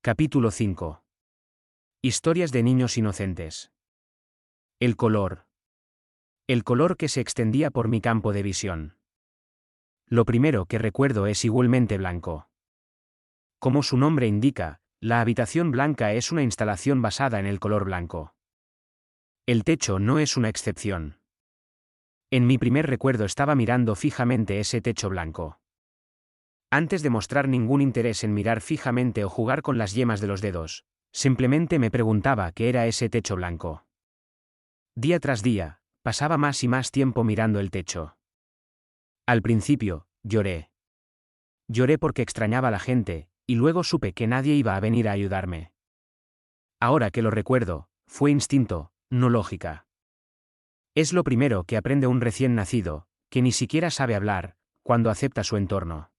Capítulo 5. Historias de niños inocentes. El color. El color que se extendía por mi campo de visión. Lo primero que recuerdo es igualmente blanco. Como su nombre indica, la habitación blanca es una instalación basada en el color blanco. El techo no es una excepción. En mi primer recuerdo estaba mirando fijamente ese techo blanco. Antes de mostrar ningún interés en mirar fijamente o jugar con las yemas de los dedos, simplemente me preguntaba qué era ese techo blanco. Día tras día, pasaba más y más tiempo mirando el techo. Al principio, lloré. Lloré porque extrañaba a la gente, y luego supe que nadie iba a venir a ayudarme. Ahora que lo recuerdo, fue instinto, no lógica. Es lo primero que aprende un recién nacido, que ni siquiera sabe hablar, cuando acepta su entorno.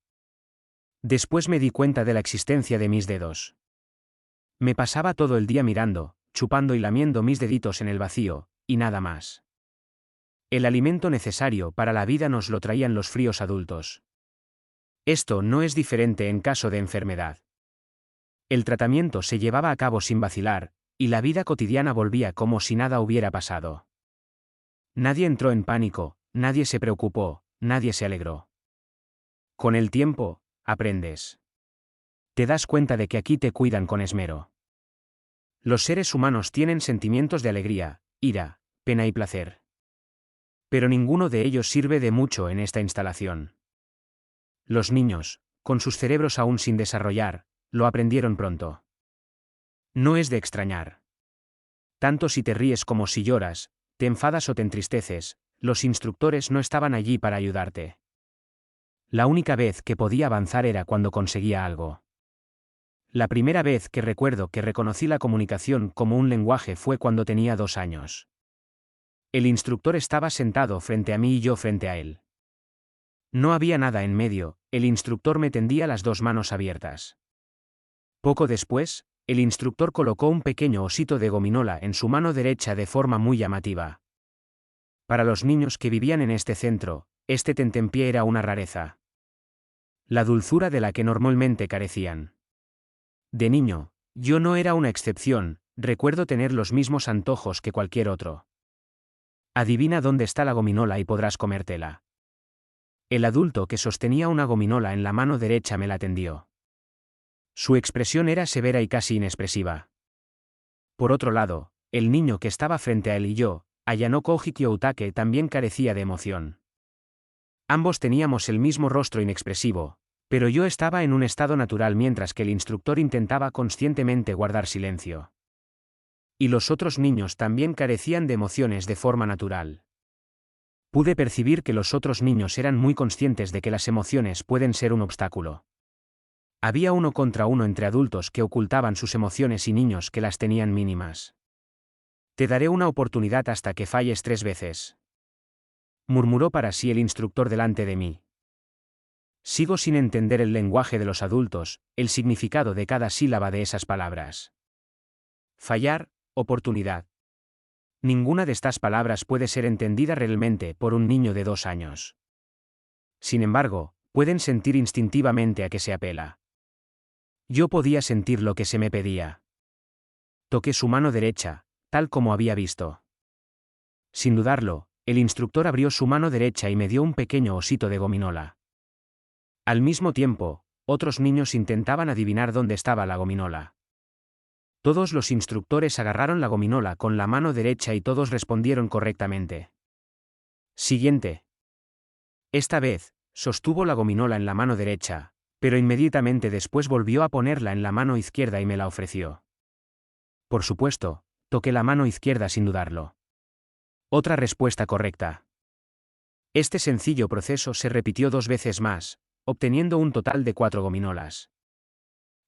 Después me di cuenta de la existencia de mis dedos. Me pasaba todo el día mirando, chupando y lamiendo mis deditos en el vacío, y nada más. El alimento necesario para la vida nos lo traían los fríos adultos. Esto no es diferente en caso de enfermedad. El tratamiento se llevaba a cabo sin vacilar, y la vida cotidiana volvía como si nada hubiera pasado. Nadie entró en pánico, nadie se preocupó, nadie se alegró. Con el tiempo, aprendes. Te das cuenta de que aquí te cuidan con esmero. Los seres humanos tienen sentimientos de alegría, ira, pena y placer. Pero ninguno de ellos sirve de mucho en esta instalación. Los niños, con sus cerebros aún sin desarrollar, lo aprendieron pronto. No es de extrañar. Tanto si te ríes como si lloras, te enfadas o te entristeces, los instructores no estaban allí para ayudarte. La única vez que podía avanzar era cuando conseguía algo. La primera vez que recuerdo que reconocí la comunicación como un lenguaje fue cuando tenía 2 años. El instructor estaba sentado frente a mí y yo frente a él. No había nada en medio, el instructor me tendía las 2 manos abiertas. Poco después, el instructor colocó un pequeño osito de gominola en su mano derecha de forma muy llamativa. Para los niños que vivían en este centro, este tentempié era una rareza. La dulzura de la que normalmente carecían. De niño, yo no era una excepción, recuerdo tener los mismos antojos que cualquier otro. Adivina dónde está la gominola y podrás comértela. El adulto que sostenía una gominola en la mano derecha me la tendió. Su expresión era severa y casi inexpresiva. Por otro lado, el niño que estaba frente a él y yo, Ayano Koji Kyoutake, también carecía de emoción. Ambos teníamos el mismo rostro inexpresivo, pero yo estaba en un estado natural mientras que el instructor intentaba conscientemente guardar silencio. Y los otros niños también carecían de emociones de forma natural. Pude percibir que los otros niños eran muy conscientes de que las emociones pueden ser un obstáculo. Había 1 contra 1 entre adultos que ocultaban sus emociones y niños que las tenían mínimas. Te daré una oportunidad hasta que falles 3 veces. Murmuró para sí el instructor delante de mí. Sigo sin entender el lenguaje de los adultos, el significado de cada sílaba de esas palabras. Fallar, oportunidad. Ninguna de estas palabras puede ser entendida realmente por un niño de 2 años. Sin embargo, pueden sentir instintivamente a qué se apela. Yo podía sentir lo que se me pedía. Toqué su mano derecha, tal como había visto. Sin dudarlo, el instructor abrió su mano derecha y me dio un pequeño osito de gominola. Al mismo tiempo, otros niños intentaban adivinar dónde estaba la gominola. Todos los instructores agarraron la gominola con la mano derecha y todos respondieron correctamente. Siguiente. Esta vez, sostuvo la gominola en la mano derecha, pero inmediatamente después volvió a ponerla en la mano izquierda y me la ofreció. Por supuesto, toqué la mano izquierda sin dudarlo. Otra respuesta correcta. Este sencillo proceso se repitió 2 veces más, obteniendo un total de 4 gominolas.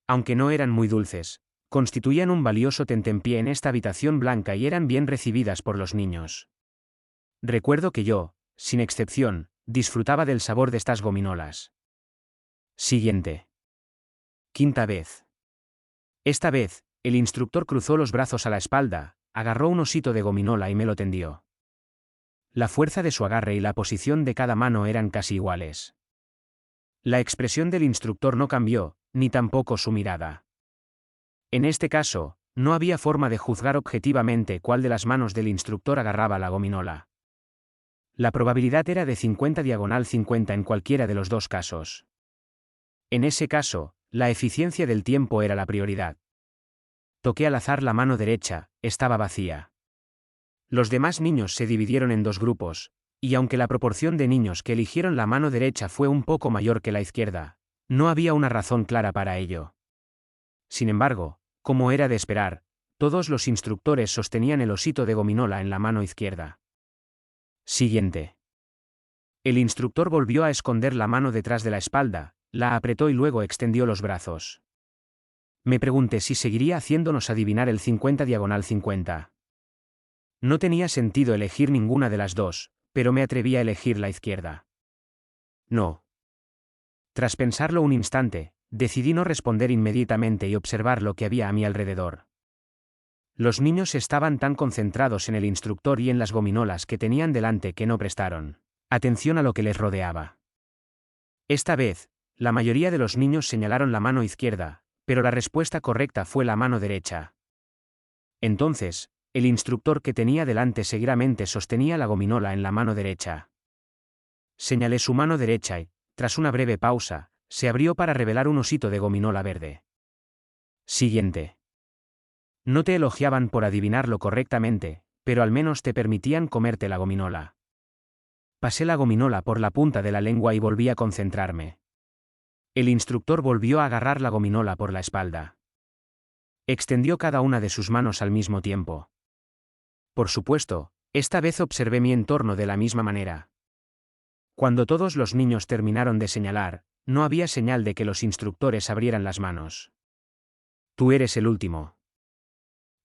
Aunque no eran muy dulces, constituían un valioso tentempié en esta habitación blanca y eran bien recibidas por los niños. Recuerdo que yo, sin excepción, disfrutaba del sabor de estas gominolas. Siguiente. 5ª vez. Esta vez, el instructor cruzó los brazos a la espalda, agarró un osito de gominola y me lo tendió. La fuerza de su agarre y la posición de cada mano eran casi iguales. La expresión del instructor no cambió, ni tampoco su mirada. En este caso, no había forma de juzgar objetivamente cuál de las manos del instructor agarraba la gominola. La probabilidad era de 50/50 en cualquiera de los dos casos. En ese caso, la eficiencia del tiempo era la prioridad. Toqué al azar la mano derecha, estaba vacía. Los demás niños se dividieron en dos grupos, y aunque la proporción de niños que eligieron la mano derecha fue un poco mayor que la izquierda, no había una razón clara para ello. Sin embargo, como era de esperar, todos los instructores sostenían el osito de gominola en la mano izquierda. Siguiente. El instructor volvió a esconder la mano detrás de la espalda, la apretó y luego extendió los brazos. Me pregunté si seguiría haciéndonos adivinar el 50/50. No tenía sentido elegir ninguna de las dos, pero me atreví a elegir la izquierda. No. Tras pensarlo un instante, decidí no responder inmediatamente y observar lo que había a mi alrededor. Los niños estaban tan concentrados en el instructor y en las gominolas que tenían delante que no prestaron atención a lo que les rodeaba. Esta vez, la mayoría de los niños señalaron la mano izquierda, pero la respuesta correcta fue la mano derecha. Entonces, el instructor que tenía delante seguramente sostenía la gominola en la mano derecha. Señalé su mano derecha y, tras una breve pausa, se abrió para revelar un osito de gominola verde. Siguiente. No te elogiaban por adivinarlo correctamente, pero al menos te permitían comerte la gominola. Pasé la gominola por la punta de la lengua y volví a concentrarme. El instructor volvió a agarrar la gominola por la espalda. Extendió cada una de sus manos al mismo tiempo. Por supuesto, esta vez observé mi entorno de la misma manera. Cuando todos los niños terminaron de señalar, no había señal de que los instructores abrieran las manos. Tú eres el último.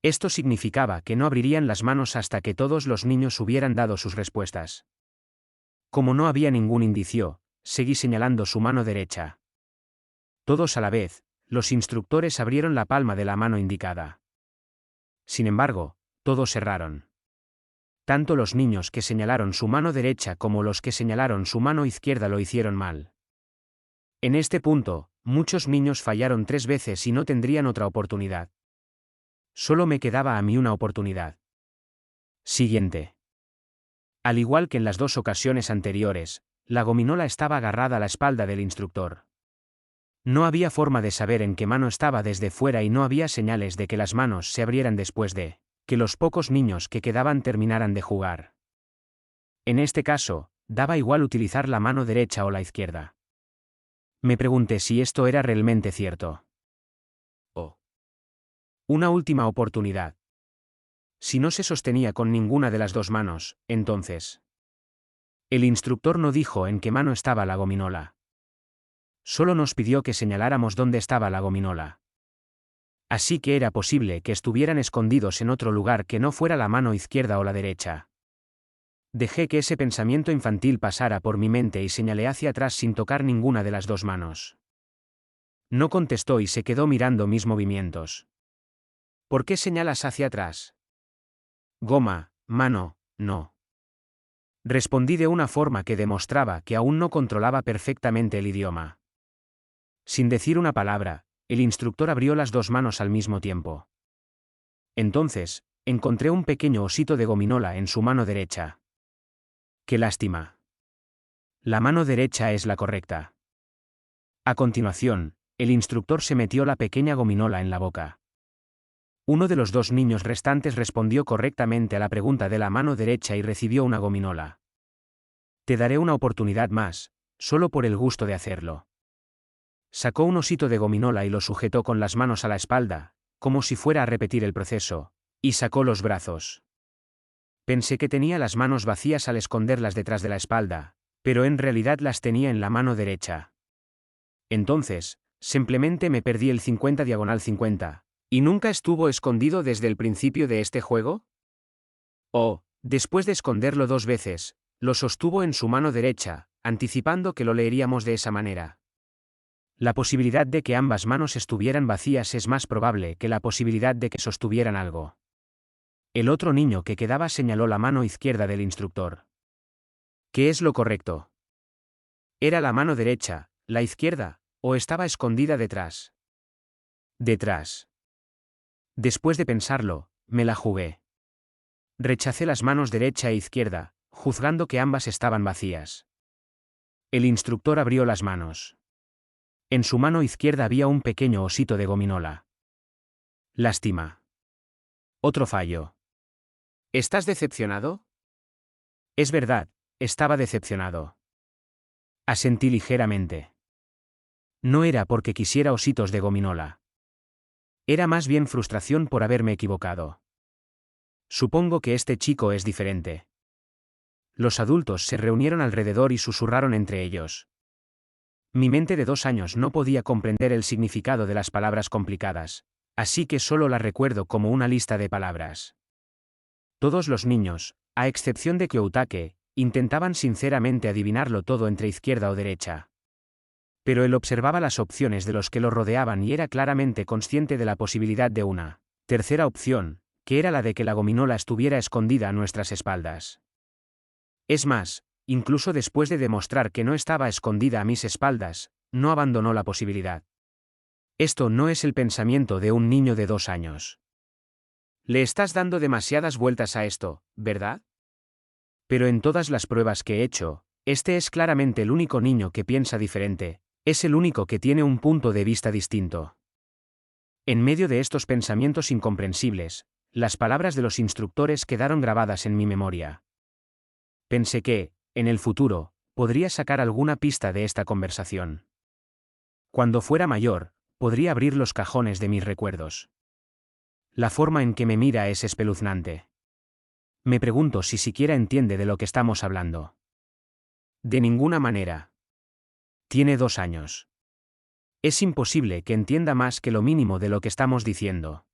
Esto significaba que no abrirían las manos hasta que todos los niños hubieran dado sus respuestas. Como no había ningún indicio, seguí señalando su mano derecha. Todos a la vez, los instructores abrieron la palma de la mano indicada. Sin embargo, todos cerraron. Tanto los niños que señalaron su mano derecha como los que señalaron su mano izquierda lo hicieron mal. En este punto, muchos niños fallaron 3 veces y no tendrían otra oportunidad. Solo me quedaba a mí una oportunidad. Siguiente. Al igual que en las dos ocasiones anteriores, la gominola estaba agarrada a la espalda del instructor. No había forma de saber en qué mano estaba desde fuera y no había señales de que las manos se abrieran después de que los pocos niños que quedaban terminaran de jugar. En este caso, daba igual utilizar la mano derecha o la izquierda. Me pregunté si esto era realmente cierto. Oh. Una última oportunidad. Si no se sostenía con ninguna de las dos manos, entonces. El instructor no dijo en qué mano estaba la gominola. Solo nos pidió que señaláramos dónde estaba la gominola. Así que era posible que estuvieran escondidos en otro lugar que no fuera la mano izquierda o la derecha. Dejé que ese pensamiento infantil pasara por mi mente y señalé hacia atrás sin tocar ninguna de las dos manos. No contestó y se quedó mirando mis movimientos. ¿Por qué señalas hacia atrás? Goma, mano, no. Respondí de una forma que demostraba que aún no controlaba perfectamente el idioma. Sin decir una palabra, el instructor abrió las dos manos al mismo tiempo. Entonces, encontré un pequeño osito de gominola en su mano derecha. ¡Qué lástima! La mano derecha es la correcta. A continuación, el instructor se metió la pequeña gominola en la boca. Uno de los dos niños restantes respondió correctamente a la pregunta de la mano derecha y recibió una gominola. Te daré una oportunidad más, solo por el gusto de hacerlo. Sacó un osito de gominola y lo sujetó con las manos a la espalda, como si fuera a repetir el proceso, y sacó los brazos. Pensé que tenía las manos vacías al esconderlas detrás de la espalda, pero en realidad las tenía en la mano derecha. Entonces, simplemente me perdí el 50/50. ¿Y nunca estuvo escondido desde el principio de este juego? Oh, después de esconderlo 2 veces, lo sostuvo en su mano derecha, anticipando que lo leeríamos de esa manera. La posibilidad de que ambas manos estuvieran vacías es más probable que la posibilidad de que sostuvieran algo. El otro niño que quedaba señaló la mano izquierda del instructor. ¿Qué es lo correcto? ¿Era la mano derecha, la izquierda, o estaba escondida detrás? Detrás. Después de pensarlo, me la jugué. Rechacé las manos derecha e izquierda, juzgando que ambas estaban vacías. El instructor abrió las manos. En su mano izquierda había un pequeño osito de gominola. Lástima. Otro fallo. ¿Estás decepcionado? Es verdad, estaba decepcionado. Asentí ligeramente. No era porque quisiera ositos de gominola. Era más bien frustración por haberme equivocado. Supongo que este chico es diferente. Los adultos se reunieron alrededor y susurraron entre ellos. Mi mente de 2 años no podía comprender el significado de las palabras complicadas, así que solo las recuerdo como una lista de palabras. Todos los niños, a excepción de Kyoutake, intentaban sinceramente adivinarlo todo entre izquierda o derecha. Pero él observaba las opciones de los que lo rodeaban y era claramente consciente de la posibilidad de una tercera opción, que era la de que la gominola estuviera escondida a nuestras espaldas. Es más, incluso después de demostrar que no estaba escondida a mis espaldas, no abandonó la posibilidad. Esto no es el pensamiento de un niño de 2 años. Le estás dando demasiadas vueltas a esto, ¿verdad? Pero en todas las pruebas que he hecho, este es claramente el único niño que piensa diferente, es el único que tiene un punto de vista distinto. En medio de estos pensamientos incomprensibles, las palabras de los instructores quedaron grabadas en mi memoria. Pensé que, en el futuro, podría sacar alguna pista de esta conversación. Cuando fuera mayor, podría abrir los cajones de mis recuerdos. La forma en que me mira es espeluznante. Me pregunto si siquiera entiende de lo que estamos hablando. De ninguna manera. Tiene 2 años. Es imposible que entienda más que lo mínimo de lo que estamos diciendo.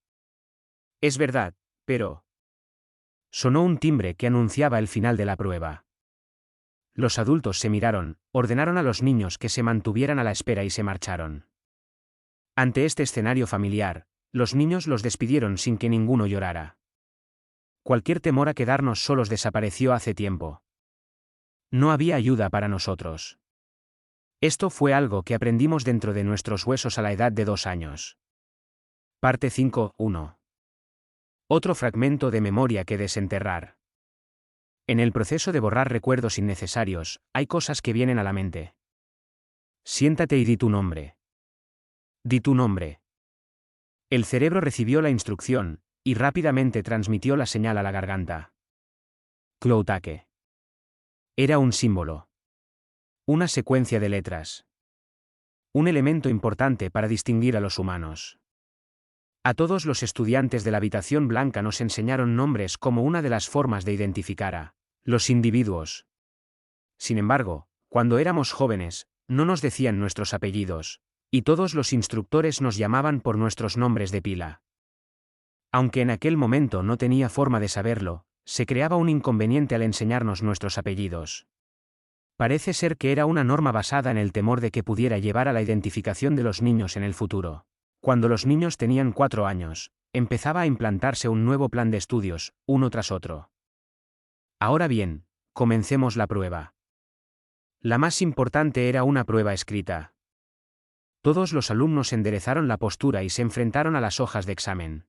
Es verdad, pero... Sonó un timbre que anunciaba el final de la prueba. Los adultos se miraron, ordenaron a los niños que se mantuvieran a la espera y se marcharon. Ante este escenario familiar, los niños los despidieron sin que ninguno llorara. Cualquier temor a quedarnos solos desapareció hace tiempo. No había ayuda para nosotros. Esto fue algo que aprendimos dentro de nuestros huesos a la edad de 2 años. Parte 5.1. Otro fragmento de memoria que desenterrar. En el proceso de borrar recuerdos innecesarios, hay cosas que vienen a la mente. Siéntate y di tu nombre. Di tu nombre. El cerebro recibió la instrucción, y rápidamente transmitió la señal a la garganta. Kyoutake. Era un símbolo. Una secuencia de letras. Un elemento importante para distinguir a los humanos. A todos los estudiantes de la habitación blanca nos enseñaron nombres como una de las formas de identificar a los individuos. Sin embargo, cuando éramos jóvenes, no nos decían nuestros apellidos, y todos los instructores nos llamaban por nuestros nombres de pila. Aunque en aquel momento no tenía forma de saberlo, se creaba un inconveniente al enseñarnos nuestros apellidos. Parece ser que era una norma basada en el temor de que pudiera llevar a la identificación de los niños en el futuro. Cuando los niños tenían 4 años, empezaba a implantarse un nuevo plan de estudios, uno tras otro. Ahora bien, comencemos la prueba. La más importante era una prueba escrita. Todos los alumnos enderezaron la postura y se enfrentaron a las hojas de examen.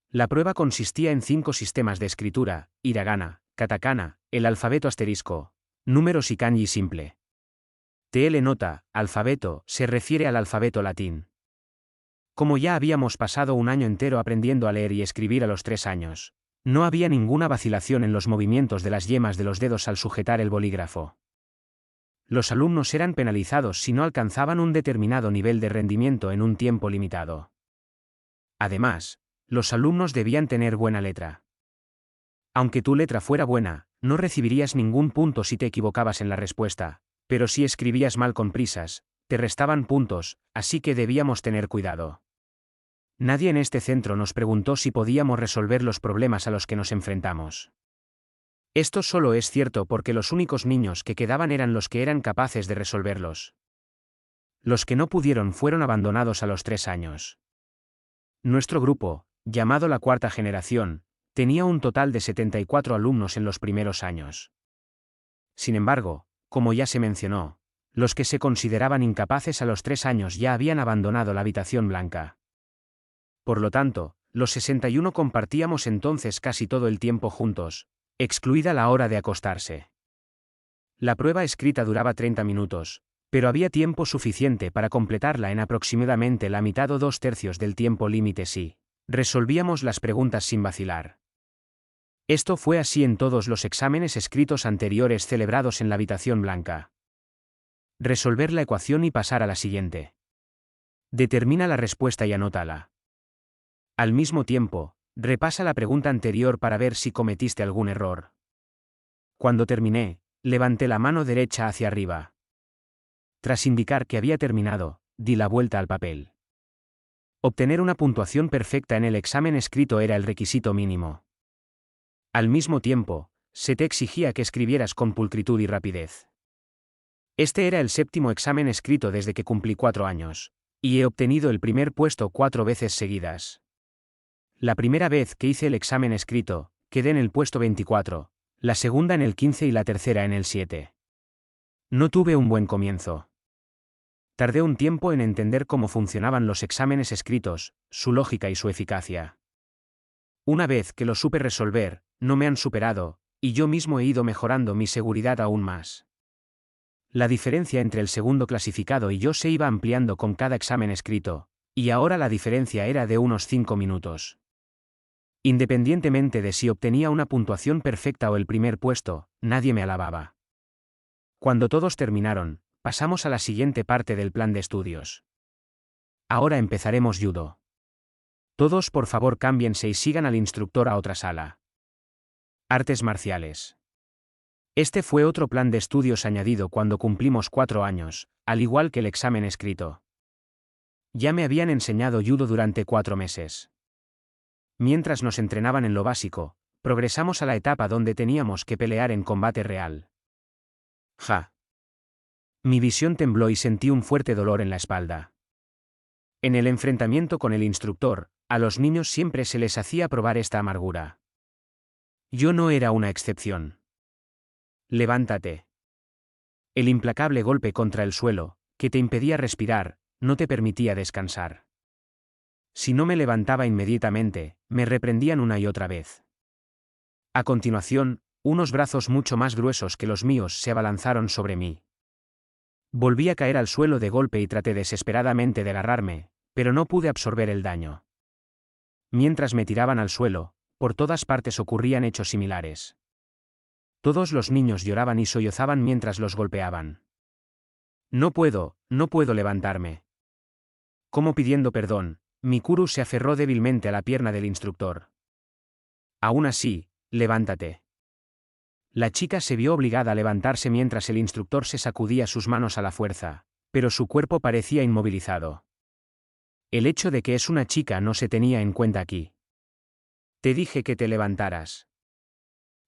La prueba consistía en 5 sistemas de escritura: hiragana, katakana, el alfabeto asterisco, números y kanji simple. TL nota, alfabeto, se refiere al alfabeto latín. Como ya habíamos pasado un año entero aprendiendo a leer y escribir a los 3 años, no había ninguna vacilación en los movimientos de las yemas de los dedos al sujetar el bolígrafo. Los alumnos eran penalizados si no alcanzaban un determinado nivel de rendimiento en un tiempo limitado. Además, los alumnos debían tener buena letra. Aunque tu letra fuera buena, no recibirías ningún punto si te equivocabas en la respuesta, pero si escribías mal con prisas, te restaban puntos, así que debíamos tener cuidado. Nadie en este centro nos preguntó si podíamos resolver los problemas a los que nos enfrentamos. Esto solo es cierto porque los únicos niños que quedaban eran los que eran capaces de resolverlos. Los que no pudieron fueron abandonados a los 3 años. Nuestro grupo, llamado la cuarta generación, tenía un total de 74 alumnos en los primeros años. Sin embargo, como ya se mencionó, los que se consideraban incapaces a los 3 años ya habían abandonado la habitación blanca. Por lo tanto, Los 61 compartíamos entonces casi todo el tiempo juntos, excluida la hora de acostarse. La prueba escrita duraba 30 minutos, pero había tiempo suficiente para completarla en aproximadamente la mitad o 2/3 del tiempo límite si resolvíamos las preguntas sin vacilar. Esto fue así en todos los exámenes escritos anteriores celebrados en la habitación blanca. Resolver la ecuación y pasar a la siguiente. Determina la respuesta y anótala. Al mismo tiempo, repasa la pregunta anterior para ver si cometiste algún error. Cuando terminé, levanté la mano derecha hacia arriba. Tras indicar que había terminado, di la vuelta al papel. Obtener una puntuación perfecta en el examen escrito era el requisito mínimo. Al mismo tiempo, se te exigía que escribieras con pulcritud y rapidez. Este era el 7º examen escrito desde que cumplí 4 años, y he obtenido el primer puesto 4 veces seguidas. La primera vez que hice el examen escrito, quedé en el puesto 24, la segunda en el 15 y la tercera en el 7. No tuve un buen comienzo. Tardé un tiempo en entender cómo funcionaban los exámenes escritos, su lógica y su eficacia. Una vez que lo supe resolver, no me han superado, y yo mismo he ido mejorando mi seguridad aún más. La diferencia entre el segundo clasificado y yo se iba ampliando con cada examen escrito, y ahora la diferencia era de unos 5 minutos. Independientemente de si obtenía una puntuación perfecta o el primer puesto, nadie me alababa. Cuando todos terminaron, pasamos a la siguiente parte del plan de estudios. Ahora empezaremos judo. Todos por favor cámbiense y sigan al instructor a otra sala. Artes marciales. Este fue otro plan de estudios añadido cuando cumplimos 4 años, al igual que el examen escrito. Ya me habían enseñado judo durante 4 meses. Mientras nos entrenaban en lo básico, progresamos a la etapa donde teníamos que pelear en combate real. Ja. Mi visión tembló y sentí un fuerte dolor en la espalda. En el enfrentamiento con el instructor, a los niños siempre se les hacía probar esta amargura. Yo no era una excepción. Levántate. El implacable golpe contra el suelo, que te impedía respirar, no te permitía descansar. Si no me levantaba inmediatamente, me reprendían una y otra vez. A continuación, unos brazos mucho más gruesos que los míos se abalanzaron sobre mí. Volví a caer al suelo de golpe y traté desesperadamente de agarrarme, pero no pude absorber el daño. Mientras me tiraban al suelo, por todas partes ocurrían hechos similares. Todos los niños lloraban y sollozaban mientras los golpeaban. No puedo levantarme. Como pidiendo perdón, Mikuru se aferró débilmente a la pierna del instructor. Aún así, levántate. La chica se vio obligada a levantarse mientras el instructor se sacudía sus manos a la fuerza, pero su cuerpo parecía inmovilizado. El hecho de que es una chica no se tenía en cuenta aquí. Te dije que te levantaras.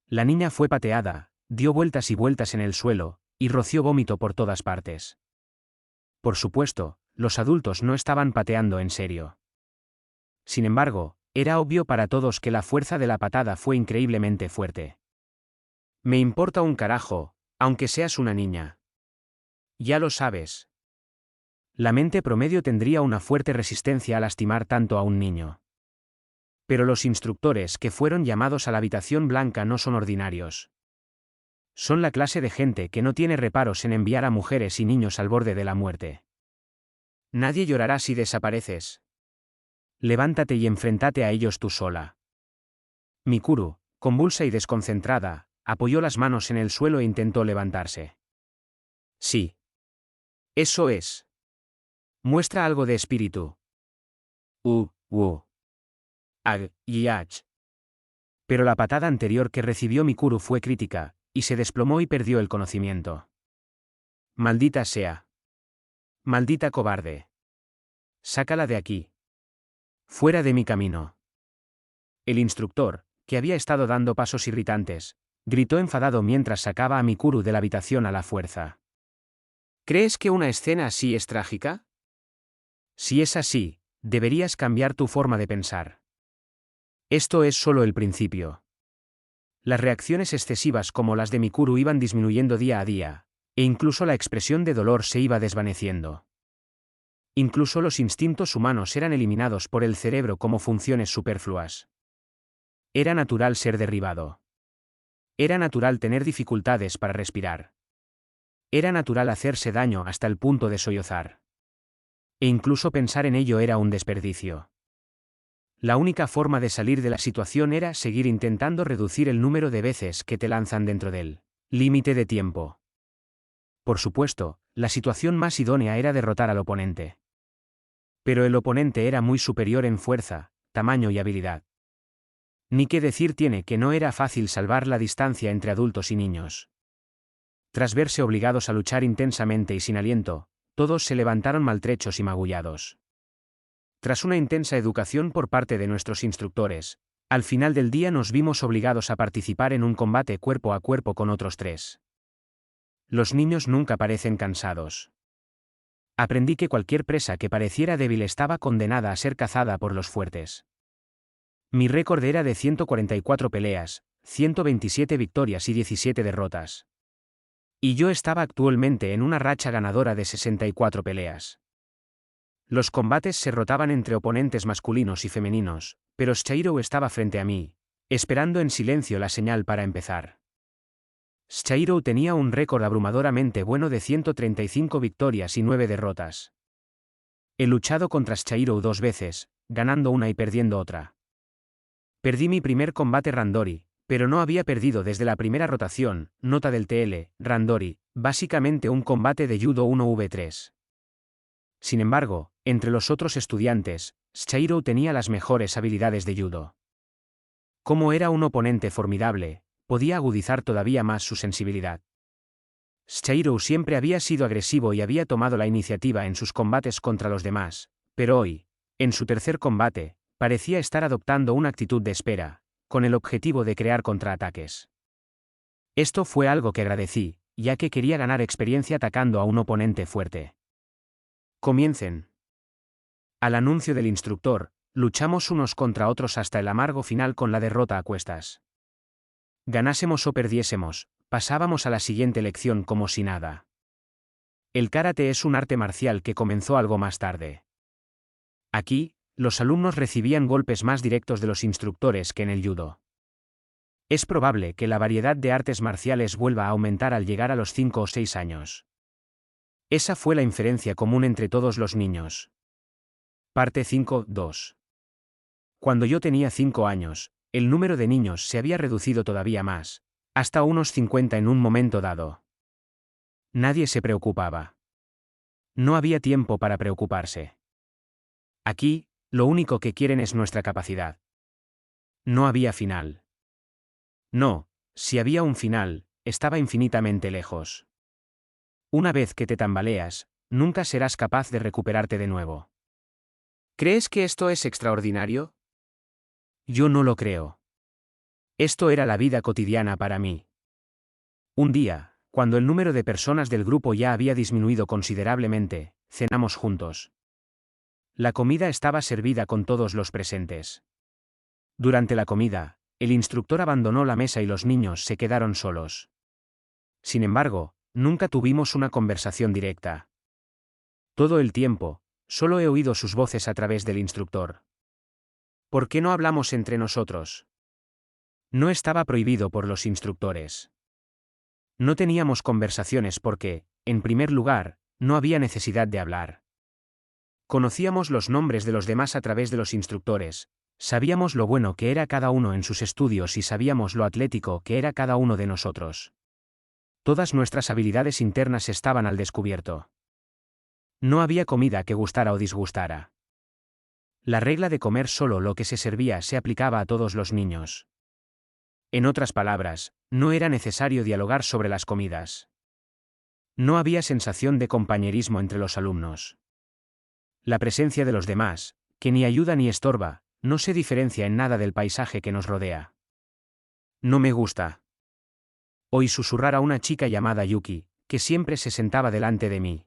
La niña fue pateada, dio vueltas y vueltas en el suelo, y roció vómito por todas partes. Por supuesto, los adultos no estaban pateando en serio. Sin embargo, era obvio para todos que la fuerza de la patada fue increíblemente fuerte. Me importa un carajo, aunque seas una niña. Ya lo sabes. La mente promedio tendría una fuerte resistencia a lastimar tanto a un niño. Pero los instructores que fueron llamados a la habitación blanca no son ordinarios. Son la clase de gente que no tiene reparos en enviar a mujeres y niños al borde de la muerte. Nadie llorará si desapareces. Levántate y enfréntate a ellos tú sola. Mikuru, convulsa y desconcentrada, apoyó las manos en el suelo e intentó levantarse. Sí. Eso es. Muestra algo de espíritu. Ag, yach. Pero la patada anterior que recibió Mikuru fue crítica, y se desplomó y perdió el conocimiento. Maldita sea. Maldita cobarde. Sácala de aquí. Fuera de mi camino. El instructor, que había estado dando pasos irritantes, gritó enfadado mientras sacaba a Mikuru de la habitación a la fuerza. ¿Crees que una escena así es trágica? Si es así, deberías cambiar tu forma de pensar. Esto es solo el principio. Las reacciones excesivas como las de Mikuru iban disminuyendo día a día, e incluso la expresión de dolor se iba desvaneciendo. Incluso los instintos humanos eran eliminados por el cerebro como funciones superfluas. Era natural ser derribado. Era natural tener dificultades para respirar. Era natural hacerse daño hasta el punto de sollozar. E incluso pensar en ello era un desperdicio. La única forma de salir de la situación era seguir intentando reducir el número de veces que te lanzan dentro del límite de tiempo. Por supuesto, la situación más idónea era derrotar al oponente. Pero el oponente era muy superior en fuerza, tamaño y habilidad. Ni qué decir tiene que no era fácil salvar la distancia entre adultos y niños. Tras verse obligados a luchar intensamente y sin aliento, todos se levantaron maltrechos y magullados. Tras una intensa educación por parte de nuestros instructores, al final del día nos vimos obligados a participar en un combate cuerpo a cuerpo con otros 3. Los niños nunca parecen cansados. Aprendí que cualquier presa que pareciera débil estaba condenada a ser cazada por los fuertes. Mi récord era de 144 peleas, 127 victorias y 17 derrotas. Y yo estaba actualmente en una racha ganadora de 64 peleas. Los combates se rotaban entre oponentes masculinos y femeninos, pero Shachiro estaba frente a mí, esperando en silencio la señal para empezar. Shachiro tenía un récord abrumadoramente bueno de 135 victorias y 9 derrotas. He luchado contra Shachiro 2 veces, ganando una y perdiendo otra. Perdí mi primer combate Randori, pero no había perdido desde la primera rotación, nota del TL, Randori, básicamente un combate de Judo 1v3. Sin embargo, entre los otros estudiantes, Shachiro tenía las mejores habilidades de judo. Como era un oponente formidable, podía agudizar todavía más su sensibilidad. Shachiro siempre había sido agresivo y había tomado la iniciativa en sus combates contra los demás, pero hoy, en su tercer combate, parecía estar adoptando una actitud de espera, con el objetivo de crear contraataques. Esto fue algo que agradecí, ya que quería ganar experiencia atacando a un oponente fuerte. Comiencen. Al anuncio del instructor, luchamos unos contra otros hasta el amargo final con la derrota a cuestas. Ganásemos o perdiésemos, pasábamos a la siguiente lección como si nada. El karate es un arte marcial que comenzó algo más tarde. Aquí, los alumnos recibían golpes más directos de los instructores que en el judo. Es probable que la variedad de artes marciales vuelva a aumentar al llegar a los 5 o 6 años. Esa fue la inferencia común entre todos los niños. Parte 5.2. Cuando yo tenía 5 años, el número de niños se había reducido todavía más, hasta unos 50 en un momento dado. Nadie se preocupaba. No había tiempo para preocuparse. Aquí, lo único que quieren es nuestra capacidad. No había final. No, si había un final, estaba infinitamente lejos. Una vez que te tambaleas, nunca serás capaz de recuperarte de nuevo. ¿Crees que esto es extraordinario? Yo no lo creo. Esto era la vida cotidiana para mí. Un día, cuando el número de personas del grupo ya había disminuido considerablemente, cenamos juntos. La comida estaba servida con todos los presentes. Durante la comida, el instructor abandonó la mesa y los niños se quedaron solos. Sin embargo, nunca tuvimos una conversación directa. Todo el tiempo, solo he oído sus voces a través del instructor. ¿Por qué no hablamos entre nosotros? No estaba prohibido por los instructores. No teníamos conversaciones porque, en primer lugar, no había necesidad de hablar. Conocíamos los nombres de los demás a través de los instructores, sabíamos lo bueno que era cada uno en sus estudios y sabíamos lo atlético que era cada uno de nosotros. Todas nuestras habilidades internas estaban al descubierto. No había comida que gustara o disgustara. La regla de comer solo lo que se servía se aplicaba a todos los niños. En otras palabras, no era necesario dialogar sobre las comidas. No había sensación de compañerismo entre los alumnos. La presencia de los demás, que ni ayuda ni estorba, no se diferencia en nada del paisaje que nos rodea. No me gusta. Oí susurrar a una chica llamada Yuki, que siempre se sentaba delante de mí.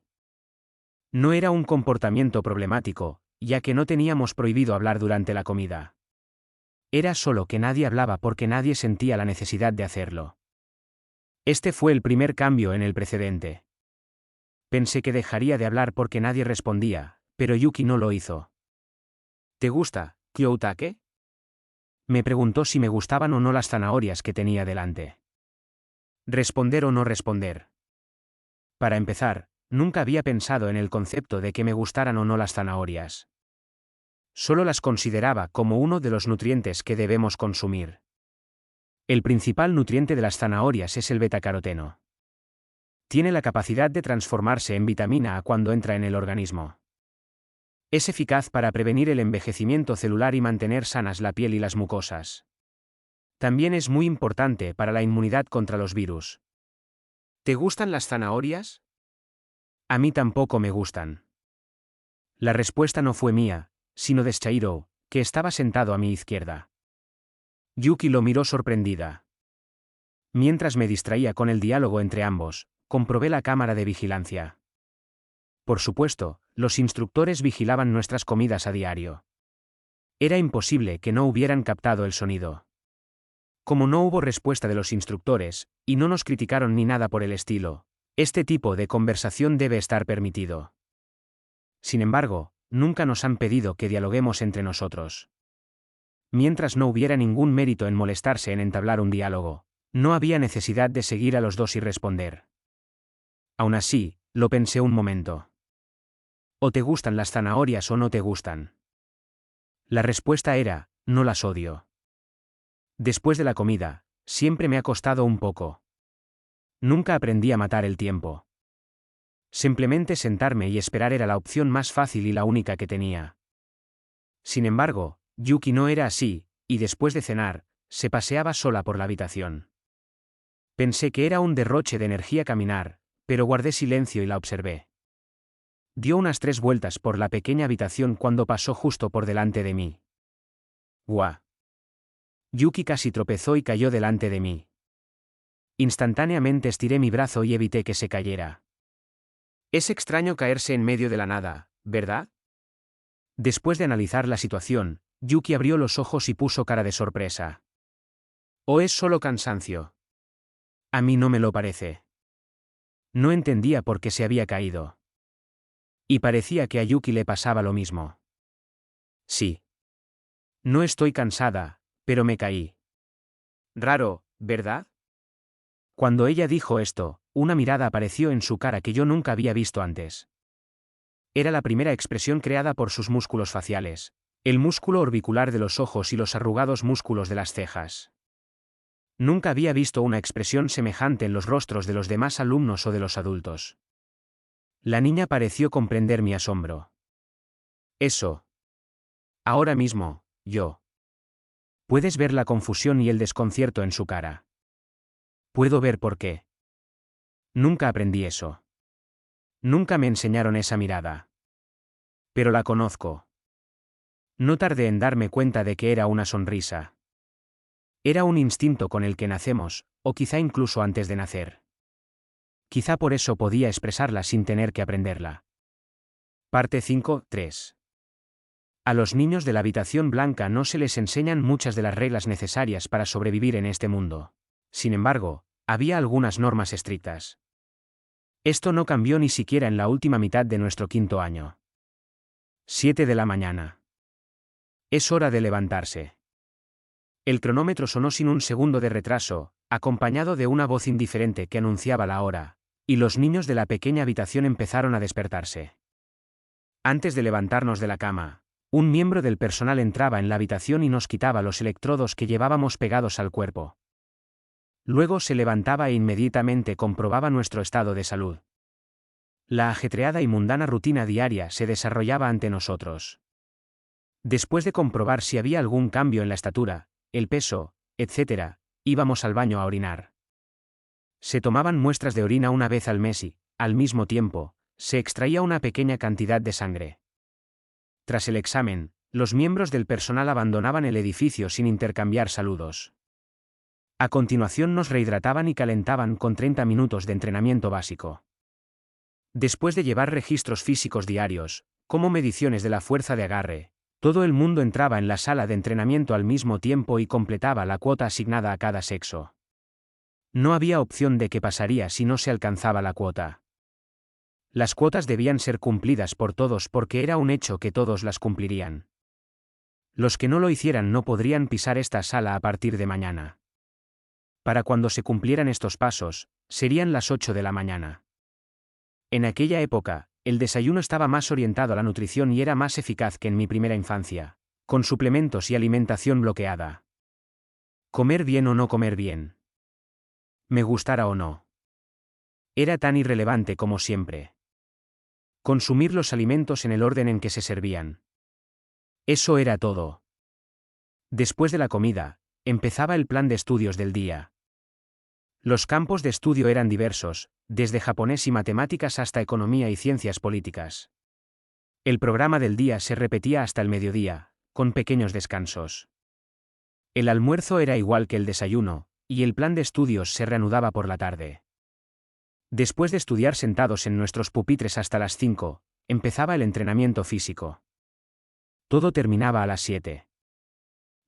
No era un comportamiento problemático, ya que no teníamos prohibido hablar durante la comida. Era solo que nadie hablaba porque nadie sentía la necesidad de hacerlo. Este fue el primer cambio en el precedente. Pensé que dejaría de hablar porque nadie respondía, Pero Yuki no lo hizo. ¿Te gusta, Kyoutake? Me preguntó si me gustaban o no las zanahorias que tenía delante. ¿Responder o no responder? Para empezar, nunca había pensado en el concepto de que me gustaran o no las zanahorias. Solo las consideraba como uno de los nutrientes que debemos consumir. El principal nutriente de las zanahorias es el betacaroteno. Tiene la capacidad de transformarse en vitamina A cuando entra en el organismo. Es eficaz para prevenir el envejecimiento celular y mantener sanas la piel y las mucosas. También es muy importante para la inmunidad contra los virus. ¿Te gustan las zanahorias? A mí tampoco me gustan. La respuesta no fue mía, sino de Shihiro, que estaba sentado a mi izquierda. Yuki lo miró sorprendida. Mientras me distraía con el diálogo entre ambos, comprobé la cámara de vigilancia. Por supuesto, los instructores vigilaban nuestras comidas a diario. Era imposible que no hubieran captado el sonido. Como no hubo respuesta de los instructores, y no nos criticaron ni nada por el estilo, este tipo de conversación debe estar permitido. Sin embargo, nunca nos han pedido que dialoguemos entre nosotros. Mientras no hubiera ningún mérito en molestarse en entablar un diálogo, no había necesidad de seguir a los dos y responder. Aún así, lo pensé un momento. ¿O te gustan las zanahorias o no te gustan? La respuesta era, no las odio. Después de la comida, siempre me ha costado un poco. Nunca aprendí a matar el tiempo. Simplemente sentarme y esperar era la opción más fácil y la única que tenía. Sin embargo, Yuki no era así, y después de cenar, se paseaba sola por la habitación. Pensé que era un derroche de energía caminar, pero guardé silencio y la observé. Dio unas 3 vueltas por la pequeña habitación cuando pasó justo por delante de mí. ¡Guau! Yuki casi tropezó y cayó delante de mí. Instantáneamente estiré mi brazo y evité que se cayera. Es extraño caerse en medio de la nada, ¿verdad? Después de analizar la situación, Yuki abrió los ojos y puso cara de sorpresa. ¿O es solo cansancio? A mí no me lo parece. No entendía por qué se había caído. Y parecía que a Yuki le pasaba lo mismo. Sí. No estoy cansada, pero me caí. Raro, ¿verdad? Cuando ella dijo esto, una mirada apareció en su cara que yo nunca había visto antes. Era la primera expresión creada por sus músculos faciales, el músculo orbicular de los ojos y los arrugados músculos de las cejas. Nunca había visto una expresión semejante en los rostros de los demás alumnos o de los adultos. La niña pareció comprender mi asombro. Eso. Ahora mismo, yo. Puedes ver la confusión y el desconcierto en su cara. Puedo ver por qué. Nunca aprendí eso. Nunca me enseñaron esa mirada. Pero la conozco. No tardé en darme cuenta de que era una sonrisa. Era un instinto con el que nacemos, o quizá incluso antes de nacer. Quizá por eso podía expresarla sin tener que aprenderla. Parte 5.3. A los niños de la habitación blanca no se les enseñan muchas de las reglas necesarias para sobrevivir en este mundo. Sin embargo, había algunas normas estrictas. Esto no cambió ni siquiera en la última mitad de nuestro 5.º año. 7 de la mañana. Es hora de levantarse. El cronómetro sonó sin un segundo de retraso, acompañado de una voz indiferente que anunciaba la hora, y los niños de la pequeña habitación empezaron a despertarse. Antes de levantarnos de la cama, un miembro del personal entraba en la habitación y nos quitaba los electrodos que llevábamos pegados al cuerpo. Luego se levantaba e inmediatamente comprobaba nuestro estado de salud. La ajetreada y mundana rutina diaria se desarrollaba ante nosotros. Después de comprobar si había algún cambio en la estatura, el peso, etc., íbamos al baño a orinar. Se tomaban muestras de orina una vez al mes y, al mismo tiempo, se extraía una pequeña cantidad de sangre. Tras el examen, los miembros del personal abandonaban el edificio sin intercambiar saludos. A continuación nos rehidrataban y calentaban con 30 minutos de entrenamiento básico. Después de llevar registros físicos diarios, como mediciones de la fuerza de agarre, todo el mundo entraba en la sala de entrenamiento al mismo tiempo y completaba la cuota asignada a cada sexo. No había opción de qué pasaría si no se alcanzaba la cuota. Las cuotas debían ser cumplidas por todos porque era un hecho que todos las cumplirían. Los que no lo hicieran no podrían pisar esta sala a partir de mañana. Para cuando se cumplieran estos pasos, serían las 8 de la mañana. En aquella época, el desayuno estaba más orientado a la nutrición y era más eficaz que en mi primera infancia, con suplementos y alimentación bloqueada. Comer bien o no comer bien. Me gustara o no. Era tan irrelevante como siempre. Consumir los alimentos en el orden en que se servían. Eso era todo. Después de la comida, empezaba el plan de estudios del día. Los campos de estudio eran diversos, desde japonés y matemáticas hasta economía y ciencias políticas. El programa del día se repetía hasta el mediodía, con pequeños descansos. El almuerzo era igual que el desayuno, y el plan de estudios se reanudaba por la tarde. Después de estudiar sentados en nuestros pupitres hasta las 5, empezaba el entrenamiento físico. Todo terminaba a las 7.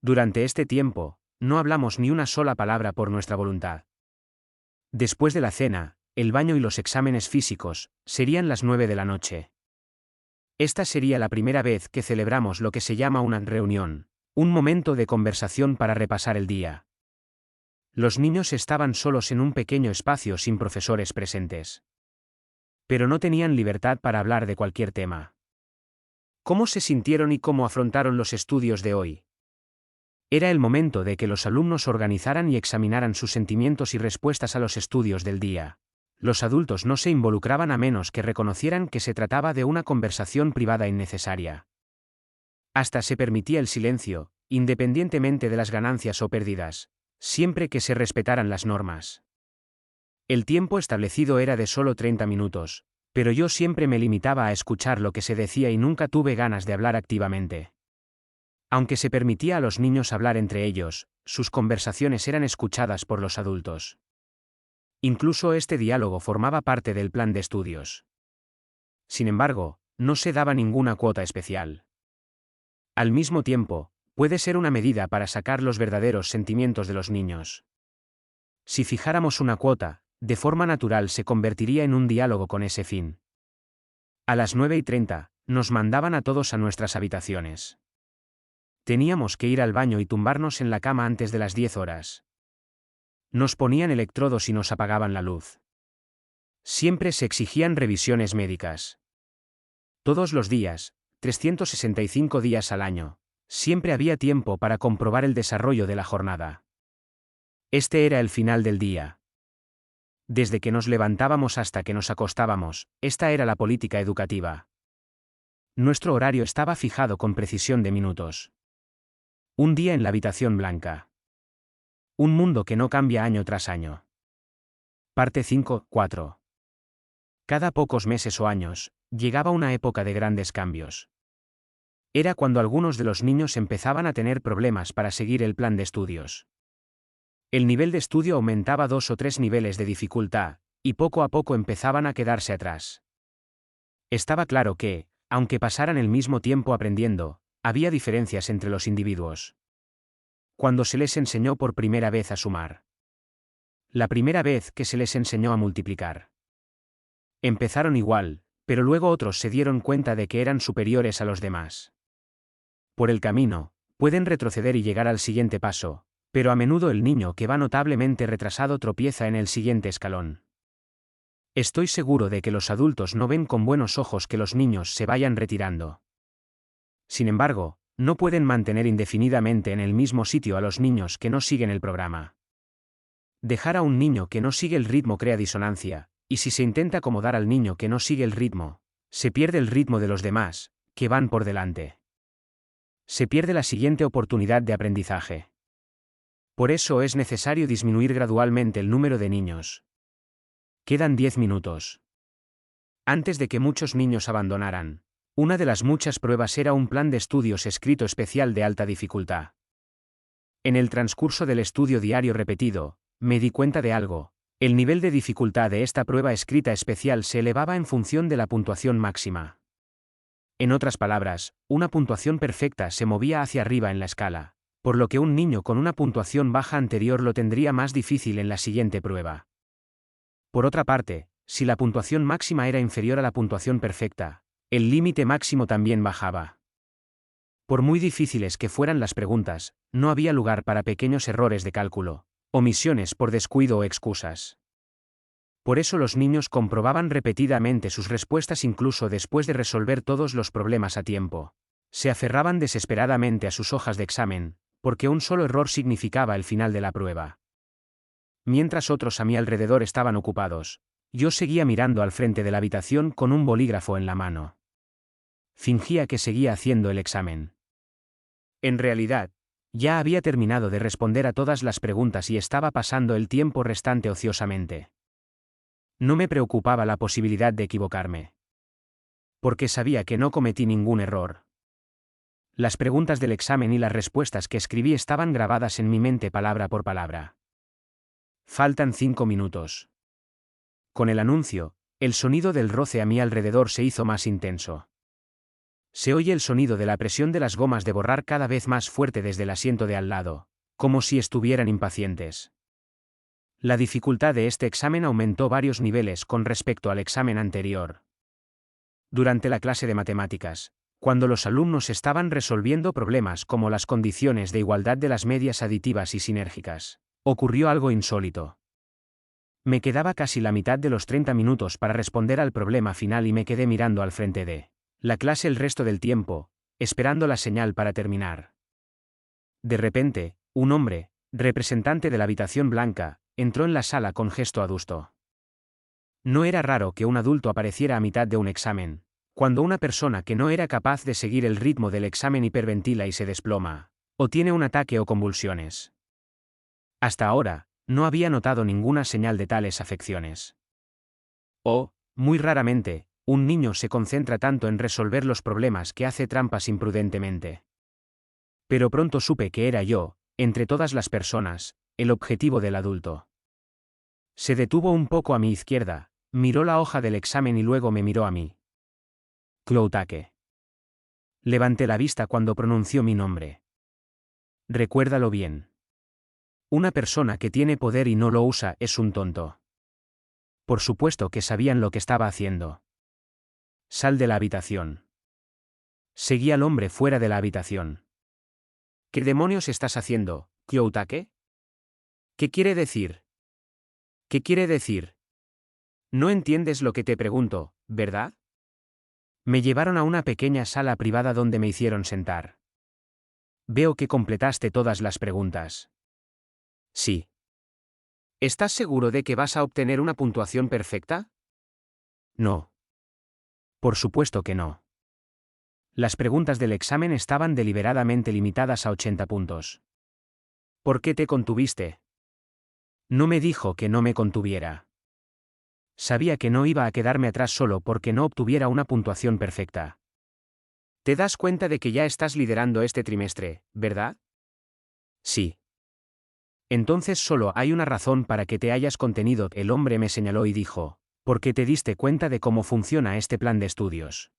Durante este tiempo, no hablamos ni una sola palabra por nuestra voluntad. Después de la cena, el baño y los exámenes físicos, serían las 9 de la noche. Esta sería la primera vez que celebramos lo que se llama una reunión, un momento de conversación para repasar el día. Los niños estaban solos en un pequeño espacio sin profesores presentes. Pero no tenían libertad para hablar de cualquier tema. ¿Cómo se sintieron y cómo afrontaron los estudios de hoy? Era el momento de que los alumnos organizaran y examinaran sus sentimientos y respuestas a los estudios del día. Los adultos no se involucraban a menos que reconocieran que se trataba de una conversación privada innecesaria. Hasta se permitía el silencio, independientemente de las ganancias o pérdidas, siempre que se respetaran las normas. El tiempo establecido era de solo 30 minutos, pero yo siempre me limitaba a escuchar lo que se decía y nunca tuve ganas de hablar activamente. Aunque se permitía a los niños hablar entre ellos, sus conversaciones eran escuchadas por los adultos. Incluso este diálogo formaba parte del plan de estudios. Sin embargo, no se daba ninguna cuota especial. Al mismo tiempo, puede ser una medida para sacar los verdaderos sentimientos de los niños. Si fijáramos una cuota, de forma natural se convertiría en un diálogo con ese fin. A las 9:30, nos mandaban a todos a nuestras habitaciones. Teníamos que ir al baño y tumbarnos en la cama antes de las 10 horas. Nos ponían electrodos y nos apagaban la luz. Siempre se exigían revisiones médicas. Todos los días, 365 días al año, siempre había tiempo para comprobar el desarrollo de la jornada. Este era el final del día. Desde que nos levantábamos hasta que nos acostábamos, esta era la política educativa. Nuestro horario estaba fijado con precisión de minutos. Un día en la habitación blanca. Un mundo que no cambia año tras año. Parte 5.4. Cada pocos meses o años, llegaba una época de grandes cambios. Era cuando algunos de los niños empezaban a tener problemas para seguir el plan de estudios. El nivel de estudio aumentaba 2 o 3 niveles de dificultad, y poco a poco empezaban a quedarse atrás. Estaba claro que, aunque pasaran el mismo tiempo aprendiendo, había diferencias entre los individuos. Cuando se les enseñó por primera vez a sumar. La primera vez que se les enseñó a multiplicar. Empezaron igual, pero luego otros se dieron cuenta de que eran superiores a los demás. Por el camino, pueden retroceder y llegar al siguiente paso, pero a menudo el niño que va notablemente retrasado tropieza en el siguiente escalón. Estoy seguro de que los adultos no ven con buenos ojos que los niños se vayan retirando. Sin embargo, no pueden mantener indefinidamente en el mismo sitio a los niños que no siguen el programa. Dejar a un niño que no sigue el ritmo crea disonancia, y si se intenta acomodar al niño que no sigue el ritmo, se pierde el ritmo de los demás, que van por delante. Se pierde la siguiente oportunidad de aprendizaje. Por eso es necesario disminuir gradualmente el número de niños. Quedan 10 minutos. Antes de que muchos niños abandonaran, una de las muchas pruebas era un plan de estudios escrito especial de alta dificultad. En el transcurso del estudio diario repetido, me di cuenta de algo: el nivel de dificultad de esta prueba escrita especial se elevaba en función de la puntuación máxima. En otras palabras, una puntuación perfecta se movía hacia arriba en la escala, por lo que un niño con una puntuación baja anterior lo tendría más difícil en la siguiente prueba. Por otra parte, si la puntuación máxima era inferior a la puntuación perfecta, el límite máximo también bajaba. Por muy difíciles que fueran las preguntas, no había lugar para pequeños errores de cálculo, omisiones por descuido o excusas. Por eso los niños comprobaban repetidamente sus respuestas incluso después de resolver todos los problemas a tiempo. Se aferraban desesperadamente a sus hojas de examen, porque un solo error significaba el final de la prueba. Mientras otros a mi alrededor estaban ocupados, yo seguía mirando al frente de la habitación con un bolígrafo en la mano. Fingía que seguía haciendo el examen. En realidad, ya había terminado de responder a todas las preguntas y estaba pasando el tiempo restante ociosamente. No me preocupaba la posibilidad de equivocarme. Porque sabía que no cometí ningún error. Las preguntas del examen y las respuestas que escribí estaban grabadas en mi mente palabra por palabra. Faltan 5 minutos. Con el anuncio, el sonido del roce a mi alrededor se hizo más intenso. Se oye el sonido de la presión de las gomas de borrar cada vez más fuerte desde el asiento de al lado, como si estuvieran impacientes. La dificultad de este examen aumentó varios niveles con respecto al examen anterior. Durante la clase de matemáticas, cuando los alumnos estaban resolviendo problemas como las condiciones de igualdad de las medias aditivas y sinérgicas, ocurrió algo insólito. Me quedaba casi la mitad de los 30 minutos para responder al problema final y me quedé mirando al frente de la clase el resto del tiempo, esperando la señal para terminar. De repente, un hombre, representante de la habitación blanca, entró en la sala con gesto adusto. No era raro que un adulto apareciera a mitad de un examen, cuando una persona que no era capaz de seguir el ritmo del examen hiperventila y se desploma, o tiene un ataque o convulsiones. Hasta ahora, no había notado ninguna señal de tales afecciones. O, muy raramente, un niño se concentra tanto en resolver los problemas que hace trampas imprudentemente. Pero pronto supe que era yo, entre todas las personas, el objetivo del adulto. Se detuvo un poco a mi izquierda, miró la hoja del examen y luego me miró a mí. Kloutake. Levanté la vista cuando pronunció mi nombre. Recuérdalo bien. Una persona que tiene poder y no lo usa es un tonto. Por supuesto que sabían lo que estaba haciendo. Sal de la habitación. Seguí al hombre fuera de la habitación. ¿Qué demonios estás haciendo, Kloutake? ¿Qué quiere decir? ¿Qué quiere decir? No entiendes lo que te pregunto, ¿verdad? Me llevaron a una pequeña sala privada donde me hicieron sentar. Veo que completaste todas las preguntas. Sí. ¿Estás seguro de que vas a obtener una puntuación perfecta? No. Por supuesto que no. Las preguntas del examen estaban deliberadamente limitadas a 80 puntos. ¿Por qué te contuviste? No me dijo que no me contuviera. Sabía que no iba a quedarme atrás solo porque no obtuviera una puntuación perfecta. ¿Te das cuenta de que ya estás liderando este trimestre, verdad? Sí. Entonces solo hay una razón para que te hayas contenido, el hombre me señaló y dijo, porque te diste cuenta de cómo funciona este plan de estudios.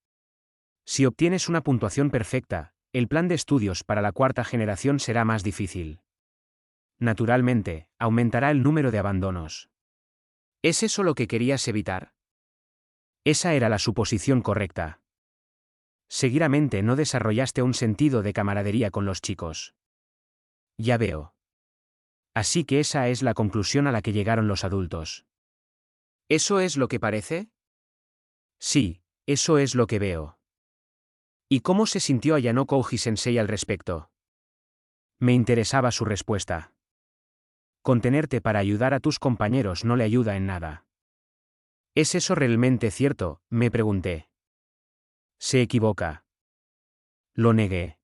Si obtienes una puntuación perfecta, el plan de estudios para la cuarta generación será más difícil. Naturalmente, aumentará el número de abandonos. ¿Es eso lo que querías evitar? Esa era la suposición correcta. Seguidamente no desarrollaste un sentido de camaradería con los chicos. Ya veo. Así que esa es la conclusión a la que llegaron los adultos. ¿Eso es lo que parece? Sí, eso es lo que veo. ¿Y cómo se sintió Ayano Kouji-sensei al respecto? Me interesaba su respuesta. Contenerte para ayudar a tus compañeros no le ayuda en nada. ¿Es eso realmente cierto?, me pregunté. Se equivoca. Lo negué.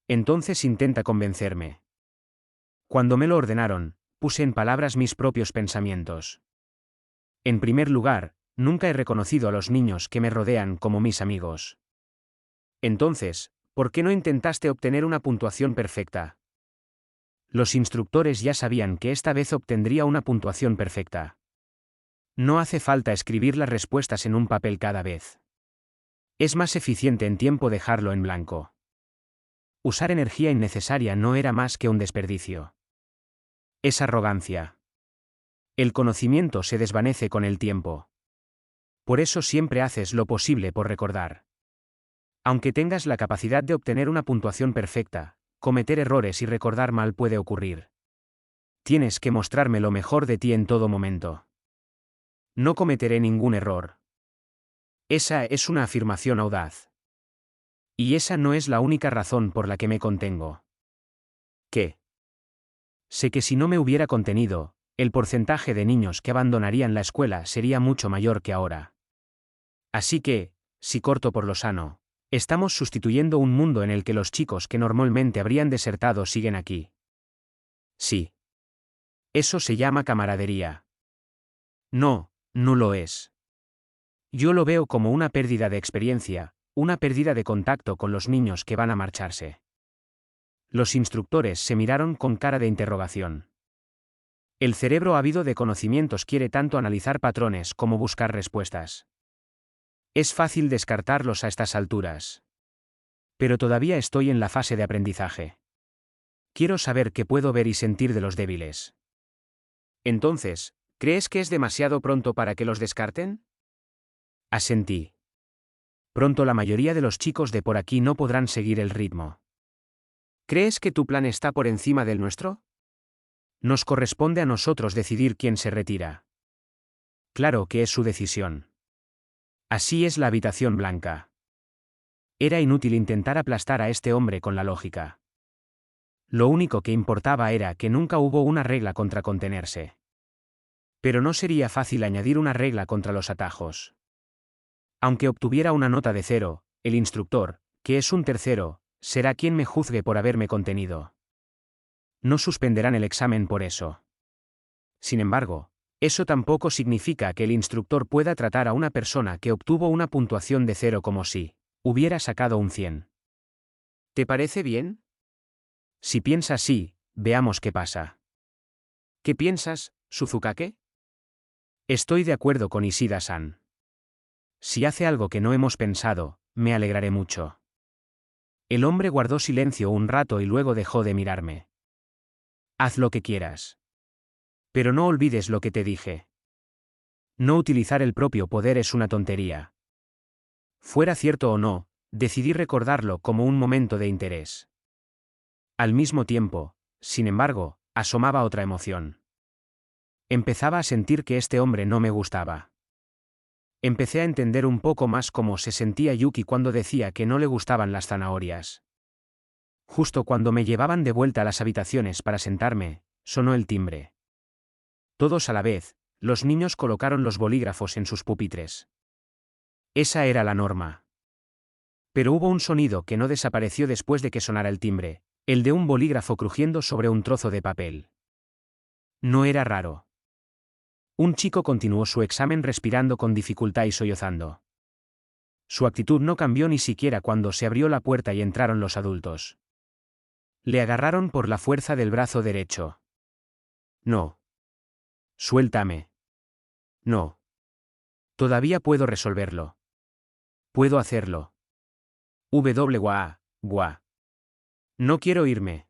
Entonces intenta convencerme. Cuando me lo ordenaron, puse en palabras mis propios pensamientos. En primer lugar, nunca he reconocido a los niños que me rodean como mis amigos. Entonces, ¿por qué no intentaste obtener una puntuación perfecta? Los instructores ya sabían que esta vez obtendría una puntuación perfecta. No hace falta escribir las respuestas en un papel cada vez. Es más eficiente en tiempo dejarlo en blanco. Usar energía innecesaria no era más que un desperdicio. Es arrogancia. El conocimiento se desvanece con el tiempo. Por eso siempre haces lo posible por recordar. Aunque tengas la capacidad de obtener una puntuación perfecta, cometer errores y recordar mal puede ocurrir. Tienes que mostrarme lo mejor de ti en todo momento. No cometeré ningún error. Esa es una afirmación audaz. Y esa no es la única razón por la que me contengo. ¿Qué? Sé que si no me hubiera contenido, el porcentaje de niños que abandonarían la escuela sería mucho mayor que ahora. Así que, si corto por lo sano, estamos sustituyendo un mundo en el que los chicos que normalmente habrían desertado siguen aquí. Sí. Eso se llama camaradería. No, no lo es. Yo lo veo como una pérdida de experiencia, una pérdida de contacto con los niños que van a marcharse. Los instructores se miraron con cara de interrogación. El cerebro ávido de conocimientos quiere tanto analizar patrones como buscar respuestas. Es fácil descartarlos a estas alturas. Pero todavía estoy en la fase de aprendizaje. Quiero saber qué puedo ver y sentir de los débiles. Entonces, ¿crees que es demasiado pronto para que los descarten? Asentí. Pronto la mayoría de los chicos de por aquí no podrán seguir el ritmo. ¿Crees que tu plan está por encima del nuestro? Nos corresponde a nosotros decidir quién se retira. Claro que es su decisión. Así es la habitación blanca. Era inútil intentar aplastar a este hombre con la lógica. Lo único que importaba era que nunca hubo una regla contra contenerse. Pero no sería fácil añadir una regla contra los atajos. Aunque obtuviera una nota de 0, el instructor, que es un tercero, será quien me juzgue por haberme contenido. No suspenderán el examen por eso. Sin embargo, eso tampoco significa que el instructor pueda tratar a una persona que obtuvo una puntuación de 0 como si hubiera sacado un 100. ¿Te parece bien? Si piensas así, veamos qué pasa. ¿Qué piensas, Suzukake? Estoy de acuerdo con Ishida-san. Si hace algo que no hemos pensado, me alegraré mucho. El hombre guardó silencio un rato y luego dejó de mirarme. Haz lo que quieras. Pero no olvides lo que te dije. No utilizar el propio poder es una tontería. Fuera cierto o no, decidí recordarlo como un momento de interés. Al mismo tiempo, sin embargo, asomaba otra emoción. Empezaba a sentir que este hombre no me gustaba. Empecé a entender un poco más cómo se sentía Yuki cuando decía que no le gustaban las zanahorias. Justo cuando me llevaban de vuelta a las habitaciones para sentarme, sonó el timbre. Todos a la vez, los niños colocaron los bolígrafos en sus pupitres. Esa era la norma. Pero hubo un sonido que no desapareció después de que sonara el timbre, el de un bolígrafo crujiendo sobre un trozo de papel. No era raro. Un chico continuó su examen respirando con dificultad y sollozando. Su actitud no cambió ni siquiera cuando se abrió la puerta y entraron los adultos. Le agarraron por la fuerza del brazo derecho. No. Suéltame. No. Todavía puedo resolverlo. Puedo hacerlo. Gua. No quiero irme.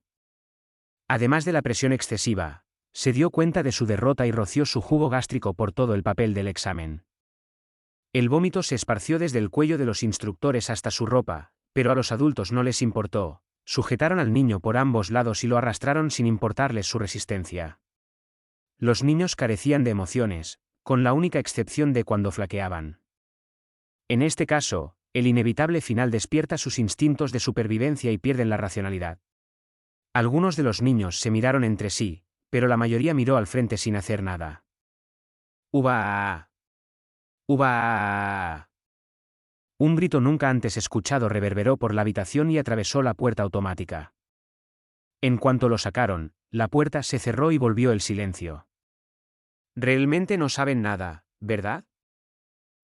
Además de la presión excesiva, se dio cuenta de su derrota y roció su jugo gástrico por todo el papel del examen. El vómito se esparció desde el cuello de los instructores hasta su ropa, pero a los adultos no les importó. Sujetaron al niño por ambos lados y lo arrastraron sin importarles su resistencia. Los niños carecían de emociones, con la única excepción de cuando flaqueaban. En este caso, el inevitable final despierta sus instintos de supervivencia y pierden la racionalidad. Algunos de los niños se miraron entre sí, pero la mayoría miró al frente sin hacer nada. ¡Uva! ¡Uva! Un grito nunca antes escuchado reverberó por la habitación y atravesó la puerta automática. En cuanto lo sacaron, la puerta se cerró y volvió el silencio. Realmente no saben nada, ¿verdad?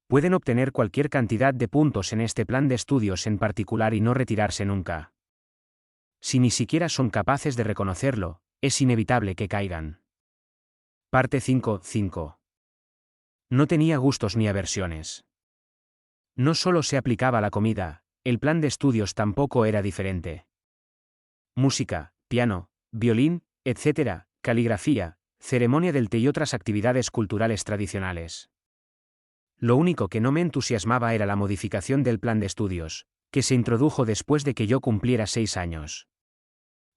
Pueden obtener cualquier cantidad de puntos en este plan de estudios en particular y no retirarse nunca. Si ni siquiera son capaces de reconocerlo, es inevitable que caigan. Parte 5. No tenía gustos ni aversiones. No solo se aplicaba a la comida, el plan de estudios tampoco era diferente. Música, piano, violín, etc., caligrafía, ceremonia del té y otras actividades culturales tradicionales. Lo único que no me entusiasmaba era la modificación del plan de estudios, que se introdujo después de que yo cumpliera 6 años.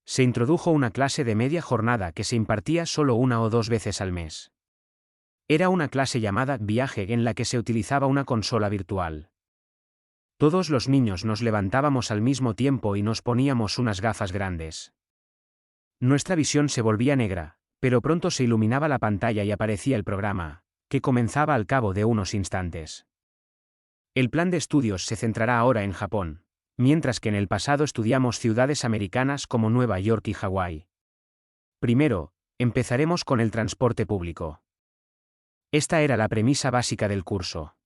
Se introdujo una clase de media jornada que se impartía solo 1 o 2 veces al mes. Era una clase llamada Viaje en la que se utilizaba una consola virtual. Todos los niños nos levantábamos al mismo tiempo y nos poníamos unas gafas grandes. Nuestra visión se volvía negra, pero pronto se iluminaba la pantalla y aparecía el programa, que comenzaba al cabo de unos instantes. El plan de estudios se centrará ahora en Japón, mientras que en el pasado estudiamos ciudades americanas como Nueva York y Hawái. Primero, empezaremos con el transporte público. Esta era la premisa básica del curso.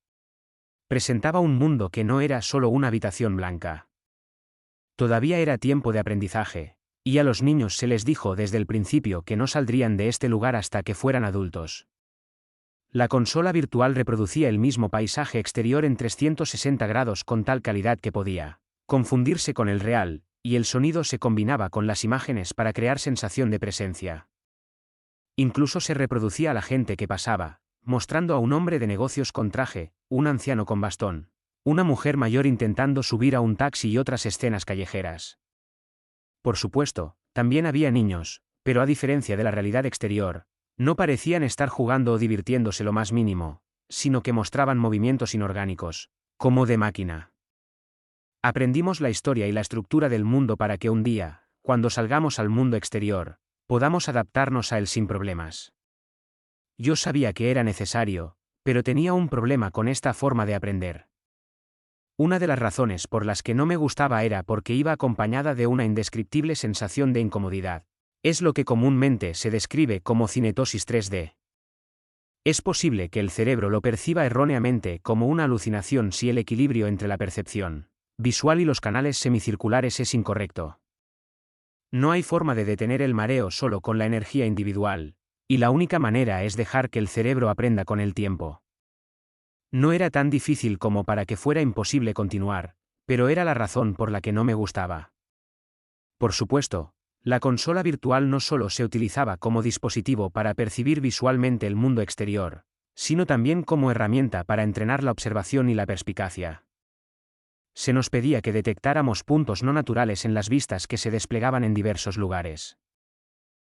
Presentaba un mundo que no era solo una habitación blanca. Todavía era tiempo de aprendizaje, y a los niños se les dijo desde el principio que no saldrían de este lugar hasta que fueran adultos. La consola virtual reproducía el mismo paisaje exterior en 360 grados con tal calidad que podía confundirse con el real, y el sonido se combinaba con las imágenes para crear sensación de presencia. Incluso se reproducía a la gente que pasaba, mostrando a un hombre de negocios con traje, un anciano con bastón, una mujer mayor intentando subir a un taxi y otras escenas callejeras. Por supuesto, también había niños, pero a diferencia de la realidad exterior, no parecían estar jugando o divirtiéndose lo más mínimo, sino que mostraban movimientos inorgánicos, como de máquina. Aprendimos la historia y la estructura del mundo para que un día, cuando salgamos al mundo exterior, podamos adaptarnos a él sin problemas. Yo sabía que era necesario, pero tenía un problema con esta forma de aprender. Una de las razones por las que no me gustaba era porque iba acompañada de una indescriptible sensación de incomodidad. Es lo que comúnmente se describe como cinetosis 3D. Es posible que el cerebro lo perciba erróneamente como una alucinación si el equilibrio entre la percepción visual y los canales semicirculares es incorrecto. No hay forma de detener el mareo solo con la energía individual, y la única manera es dejar que el cerebro aprenda con el tiempo. No era tan difícil como para que fuera imposible continuar, pero era la razón por la que no me gustaba. Por supuesto, la consola virtual no solo se utilizaba como dispositivo para percibir visualmente el mundo exterior, sino también como herramienta para entrenar la observación y la perspicacia. Se nos pedía que detectáramos puntos no naturales en las vistas que se desplegaban en diversos lugares.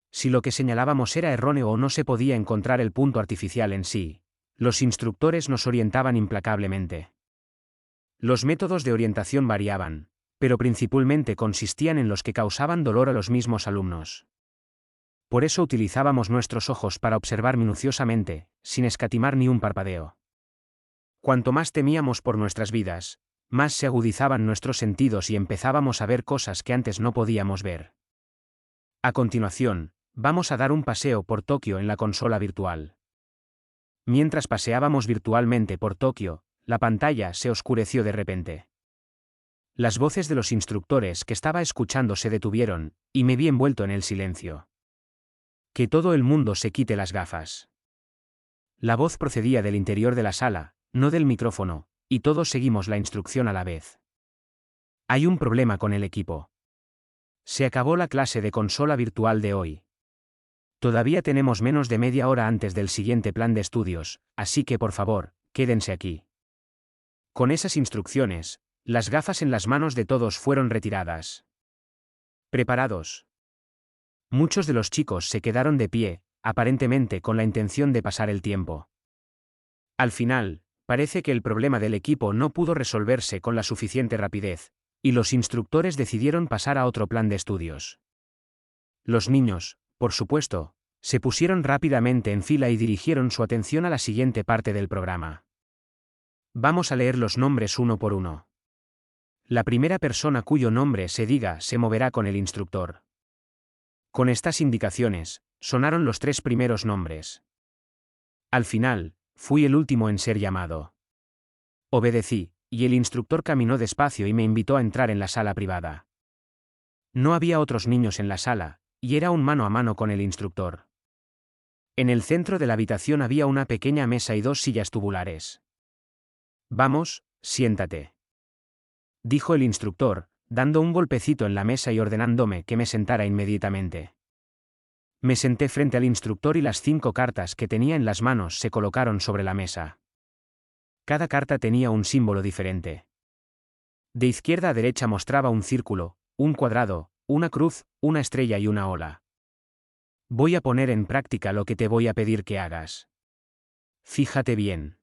Si lo que señalábamos era erróneo o no se podía encontrar el punto artificial en sí, los instructores nos orientaban implacablemente. Los métodos de orientación variaban, pero principalmente consistían en los que causaban dolor a los mismos alumnos. Por eso utilizábamos nuestros ojos para observar minuciosamente, sin escatimar ni un parpadeo. Cuanto más temíamos por nuestras vidas, más se agudizaban nuestros sentidos y empezábamos a ver cosas que antes no podíamos ver. A continuación, vamos a dar un paseo por Tokio en la consola virtual. Mientras paseábamos virtualmente por Tokio, la pantalla se oscureció de repente. Las voces de los instructores que estaba escuchando se detuvieron, y me vi envuelto en el silencio. Que todo el mundo se quite las gafas. La voz procedía del interior de la sala, no del micrófono, y todos seguimos la instrucción a la vez. Hay un problema con el equipo. Se acabó la clase de consola virtual de hoy. Todavía tenemos menos de media hora antes del siguiente plan de estudios, así que por favor, quédense aquí. Con esas instrucciones, las gafas en las manos de todos fueron retiradas. ¿Preparados? Muchos de los chicos se quedaron de pie, aparentemente con la intención de pasar el tiempo. Al final, parece que el problema del equipo no pudo resolverse con la suficiente rapidez, y los instructores decidieron pasar a otro plan de estudios. Los niños, por supuesto, se pusieron rápidamente en fila y dirigieron su atención a la siguiente parte del programa. Vamos a leer los nombres uno por uno. La primera persona cuyo nombre se diga se moverá con el instructor. Con estas indicaciones, sonaron los 3 primeros nombres. Al final, fui el último en ser llamado. Obedecí, y el instructor caminó despacio y me invitó a entrar en la sala privada. No había otros niños en la sala, y era un mano a mano con el instructor. En el centro de la habitación había una pequeña mesa y 2 sillas tubulares. Vamos, siéntate. Dijo el instructor, dando un golpecito en la mesa y ordenándome que me sentara inmediatamente. Me senté frente al instructor y las 5 cartas que tenía en las manos se colocaron sobre la mesa. Cada carta tenía un símbolo diferente. De izquierda a derecha mostraba un círculo, un cuadrado, una cruz, una estrella y una ola. Voy a poner en práctica lo que te voy a pedir que hagas. Fíjate bien.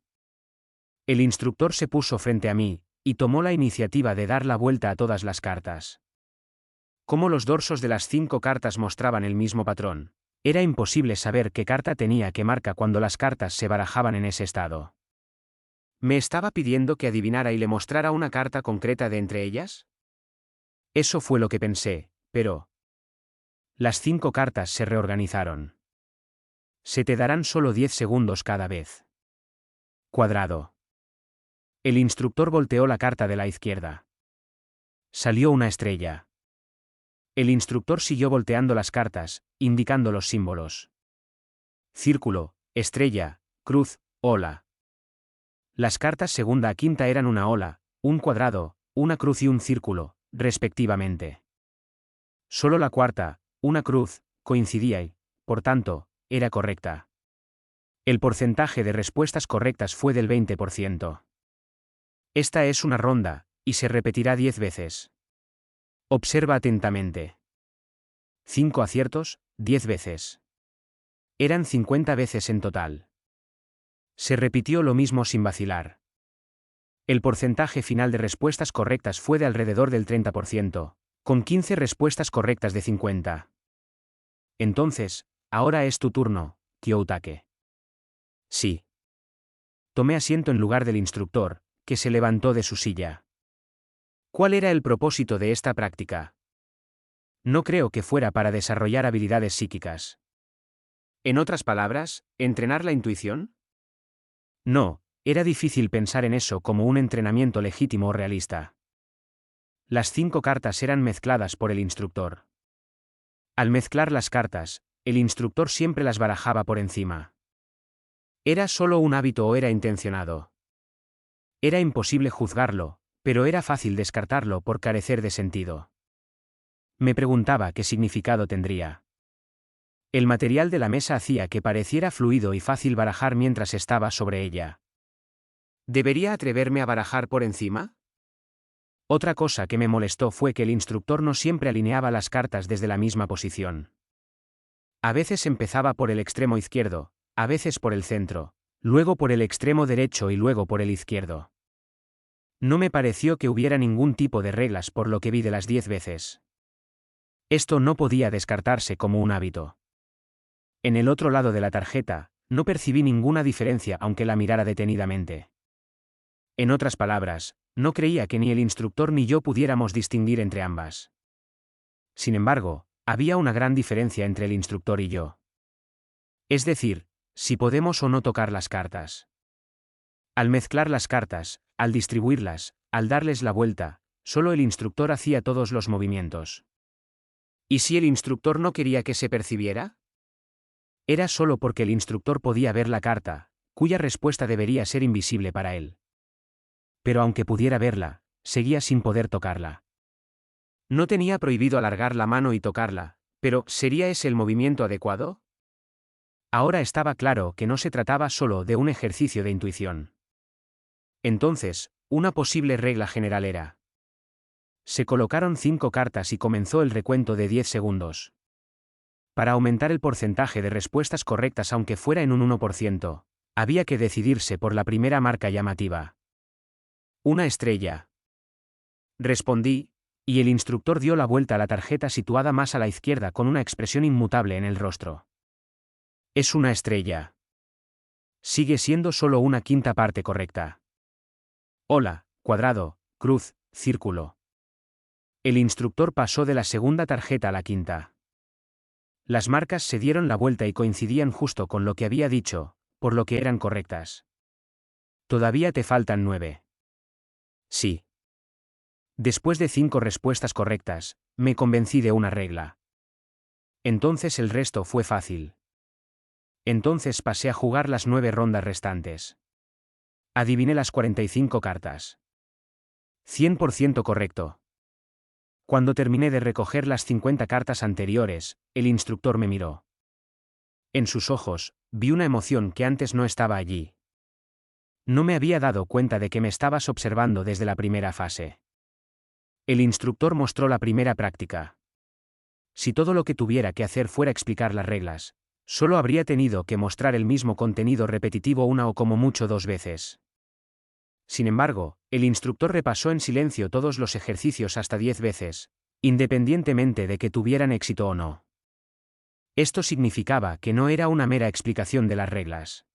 El instructor se puso frente a mí, y tomó la iniciativa de dar la vuelta a todas las cartas. Como los dorsos de las 5 cartas mostraban el mismo patrón, era imposible saber qué carta tenía qué marca cuando las cartas se barajaban en ese estado. ¿Me estaba pidiendo que adivinara y le mostrara una carta concreta de entre ellas? Eso fue lo que pensé, pero... Las 5 cartas se reorganizaron. Se te darán solo 10 segundos cada vez. Cuadrado. El instructor volteó la carta de la izquierda. Salió una estrella. El instructor siguió volteando las cartas, indicando los símbolos. Círculo, estrella, cruz, ola. Las cartas segunda a quinta eran una ola, un cuadrado, una cruz y un círculo, respectivamente. Solo la cuarta, una cruz, coincidía y, por tanto, era correcta. El porcentaje de respuestas correctas fue del 20%. Esta es una ronda, y se repetirá 10 veces. Observa atentamente. 5 aciertos, 10 veces. Eran 50 veces en total. Se repitió lo mismo sin vacilar. El porcentaje final de respuestas correctas fue de alrededor del 30%, con 15 respuestas correctas de 50. Entonces, ahora es tu turno, Kyoutake. Sí. Tomé asiento en lugar del instructor, que se levantó de su silla. ¿Cuál era el propósito de esta práctica? No creo que fuera para desarrollar habilidades psíquicas. En otras palabras, ¿entrenar la intuición? No, era difícil pensar en eso como un entrenamiento legítimo o realista. Las 5 cartas eran mezcladas por el instructor. Al mezclar las cartas, el instructor siempre las barajaba por encima. ¿Era solo un hábito o era intencionado? Era imposible juzgarlo, pero era fácil descartarlo por carecer de sentido. Me preguntaba qué significado tendría. El material de la mesa hacía que pareciera fluido y fácil barajar mientras estaba sobre ella. ¿Debería atreverme a barajar por encima? Otra cosa que me molestó fue que el instructor no siempre alineaba las cartas desde la misma posición. A veces empezaba por el extremo izquierdo, a veces por el centro, luego por el extremo derecho y luego por el izquierdo. No me pareció que hubiera ningún tipo de reglas por lo que vi de las 10 veces. Esto no podía descartarse como un hábito. En el otro lado de la tarjeta, no percibí ninguna diferencia aunque la mirara detenidamente. En otras palabras, no creía que ni el instructor ni yo pudiéramos distinguir entre ambas. Sin embargo, había una gran diferencia entre el instructor y yo. Es decir, si podemos o no tocar las cartas. Al mezclar las cartas, al distribuirlas, al darles la vuelta, solo el instructor hacía todos los movimientos. ¿Y si el instructor no quería que se percibiera? Era solo porque el instructor podía ver la carta, cuya respuesta debería ser invisible para él. Pero aunque pudiera verla, seguía sin poder tocarla. No tenía prohibido alargar la mano y tocarla, pero ¿sería ese el movimiento adecuado? Ahora estaba claro que no se trataba solo de un ejercicio de intuición. Entonces, una posible regla general era: se colocaron 5 cartas y comenzó el recuento de 10 segundos. Para aumentar el porcentaje de respuestas correctas aunque fuera en un 1%, había que decidirse por la primera marca llamativa. Una estrella. Respondí, y el instructor dio la vuelta a la tarjeta situada más a la izquierda con una expresión inmutable en el rostro. Es una estrella. Sigue siendo solo una quinta parte correcta. Ola, cuadrado, cruz, círculo. El instructor pasó de la segunda tarjeta a la quinta. Las marcas se dieron la vuelta y coincidían justo con lo que había dicho, por lo que eran correctas. Todavía te faltan 9. Sí. Después de 5 respuestas correctas, me convencí de una regla. Entonces el resto fue fácil. Entonces pasé a jugar las 9 rondas restantes. Adiviné las 45 cartas. 100% correcto. Cuando terminé de recoger las 50 cartas anteriores, el instructor me miró. En sus ojos, vi una emoción que antes no estaba allí. No me había dado cuenta de que me estabas observando desde la primera fase. El instructor mostró la primera práctica. Si todo lo que tuviera que hacer fuera explicar las reglas, solo habría tenido que mostrar el mismo contenido repetitivo una o como mucho 2 veces. Sin embargo, el instructor repasó en silencio todos los ejercicios hasta 10 veces, independientemente de que tuvieran éxito o no. Esto significaba que no era una mera explicación de las reglas.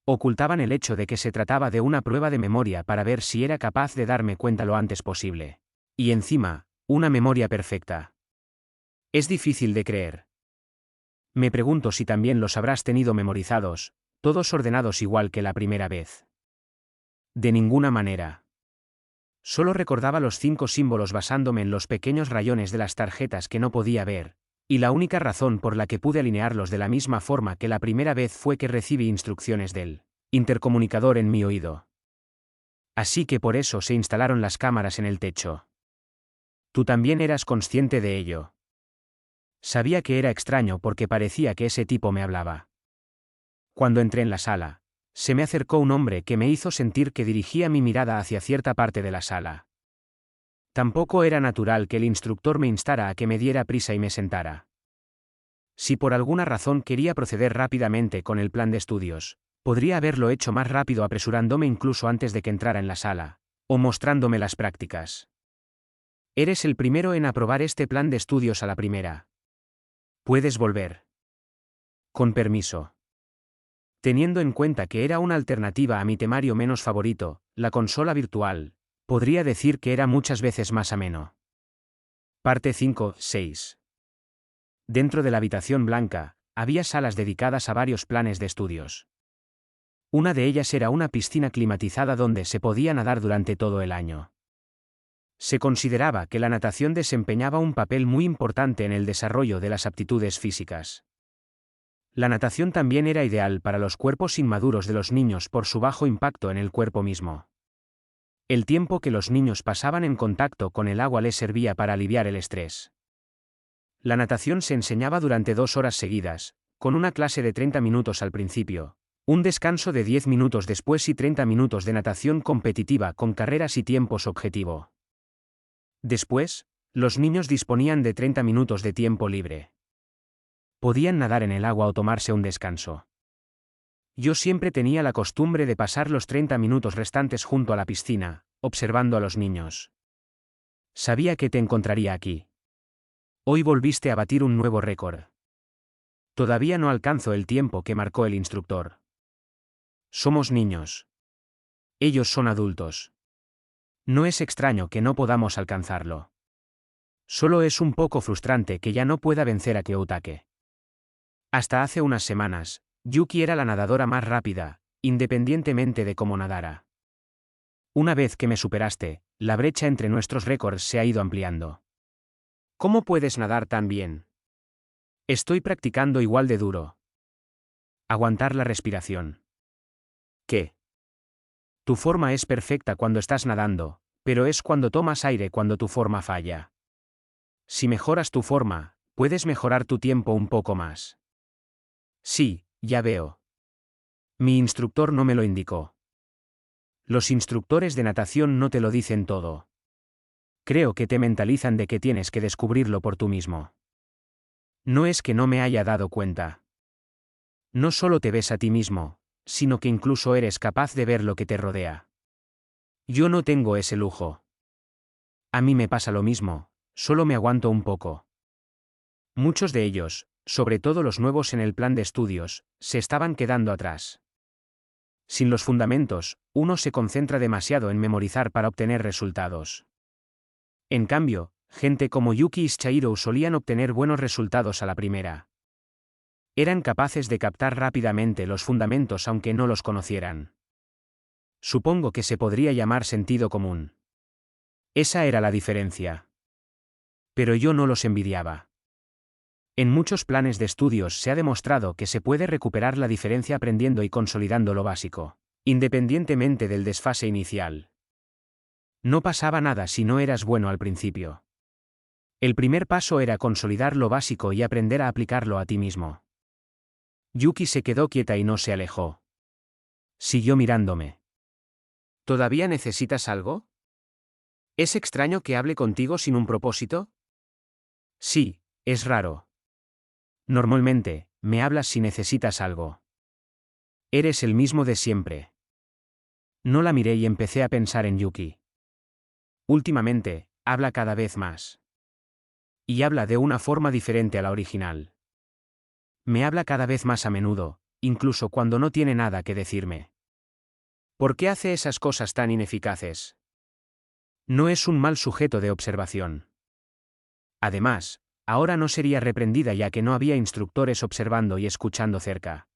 Ocultaban el hecho de que se trataba de una prueba de memoria para ver si era capaz de darme cuenta lo antes posible. Y encima, una memoria perfecta. Es difícil de creer. Me pregunto si también los habrás tenido memorizados, todos ordenados igual que la primera vez. De ninguna manera. Solo recordaba los 5 símbolos basándome en los pequeños rayones de las tarjetas que no podía ver, y la única razón por la que pude alinearlos de la misma forma que la primera vez fue que recibí instrucciones del intercomunicador en mi oído. Así que por eso se instalaron las cámaras en el techo. Tú también eras consciente de ello. Sabía que era extraño porque parecía que ese tipo me hablaba. Cuando entré en la sala, se me acercó un hombre que me hizo sentir que dirigía mi mirada hacia cierta parte de la sala. Tampoco era natural que el instructor me instara a que me diera prisa y me sentara. Si por alguna razón quería proceder rápidamente con el plan de estudios, podría haberlo hecho más rápido apresurándome incluso antes de que entrara en la sala, o mostrándome las prácticas. Eres el primero en aprobar este plan de estudios a la primera. Puedes volver. Con permiso. Teniendo en cuenta que era una alternativa a mi temario menos favorito, la consola virtual, podría decir que era muchas veces más ameno. Parte 5-6. Dentro de la habitación blanca, había salas dedicadas a varios planes de estudios. Una de ellas era una piscina climatizada donde se podía nadar durante todo el año. Se consideraba que la natación desempeñaba un papel muy importante en el desarrollo de las aptitudes físicas. La natación también era ideal para los cuerpos inmaduros de los niños por su bajo impacto en el cuerpo mismo. El tiempo que los niños pasaban en contacto con el agua les servía para aliviar el estrés. La natación se enseñaba durante 2 horas seguidas, con una clase de 30 minutos al principio, un descanso de 10 minutos después y 30 minutos de natación competitiva con carreras y tiempos objetivo. Después, los niños disponían de 30 minutos de tiempo libre. Podían nadar en el agua o tomarse un descanso. Yo siempre tenía la costumbre de pasar los 30 minutos restantes junto a la piscina, observando a los niños. Sabía que te encontraría aquí. Hoy volviste a batir un nuevo récord. Todavía no alcanzo el tiempo que marcó el instructor. Somos niños. Ellos son adultos. No es extraño que no podamos alcanzarlo. Solo es un poco frustrante que ya no pueda vencer a Kyoutake. Hasta hace unas semanas, Yuki era la nadadora más rápida, independientemente de cómo nadara. Una vez que me superaste, la brecha entre nuestros récords se ha ido ampliando. ¿Cómo puedes nadar tan bien? Estoy practicando igual de duro. Aguantar la respiración. ¿Qué? Tu forma es perfecta cuando estás nadando, pero es cuando tomas aire cuando tu forma falla. Si mejoras tu forma, puedes mejorar tu tiempo un poco más. Sí, ya veo. Mi instructor no me lo indicó. Los instructores de natación no te lo dicen todo. Creo que te mentalizan de que tienes que descubrirlo por tú mismo. No es que no me haya dado cuenta. No solo te ves a ti mismo, sino que incluso eres capaz de ver lo que te rodea. Yo no tengo ese lujo. A mí me pasa lo mismo, solo me aguanto un poco. Muchos de ellos, sobre todo los nuevos en el plan de estudios, se estaban quedando atrás. Sin los fundamentos, uno se concentra demasiado en memorizar para obtener resultados. En cambio, gente como Yuki y Shihiro solían obtener buenos resultados a la primera. Eran capaces de captar rápidamente los fundamentos aunque no los conocieran. Supongo que se podría llamar sentido común. Esa era la diferencia. Pero yo no los envidiaba. En muchos planes de estudios se ha demostrado que se puede recuperar la diferencia aprendiendo y consolidando lo básico, independientemente del desfase inicial. No pasaba nada si no eras bueno al principio. El primer paso era consolidar lo básico y aprender a aplicarlo a ti mismo. Yuki se quedó quieta y no se alejó. Siguió mirándome. ¿Todavía necesitas algo? ¿Es extraño que hable contigo sin un propósito? Sí, es raro. Normalmente, me hablas si necesitas algo. Eres el mismo de siempre. No la miré y empecé a pensar en Yuki. Últimamente, habla cada vez más. Y habla de una forma diferente a la original. Me habla cada vez más a menudo, incluso cuando no tiene nada que decirme. ¿Por qué hace esas cosas tan ineficaces? No es un mal sujeto de observación. Además, ahora no sería reprendida ya que no había instructores observando y escuchando cerca.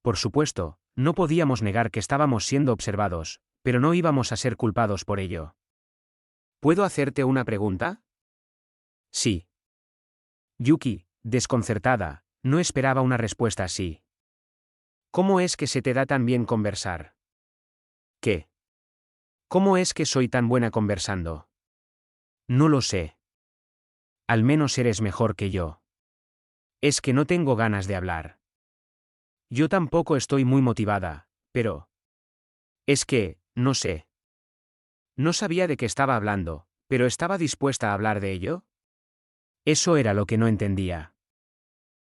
Por supuesto, no podíamos negar que estábamos siendo observados, pero no íbamos a ser culpados por ello. ¿Puedo hacerte una pregunta? Sí. Yuki, desconcertada, no esperaba una respuesta así. ¿Cómo es que se te da tan bien conversar? ¿Qué? ¿Cómo es que soy tan buena conversando? No lo sé. Al menos eres mejor que yo. Es que no tengo ganas de hablar. Yo tampoco estoy muy motivada, pero... Es que, no sé. No sabía de qué estaba hablando, pero ¿estaba dispuesta a hablar de ello? Eso era lo que no entendía.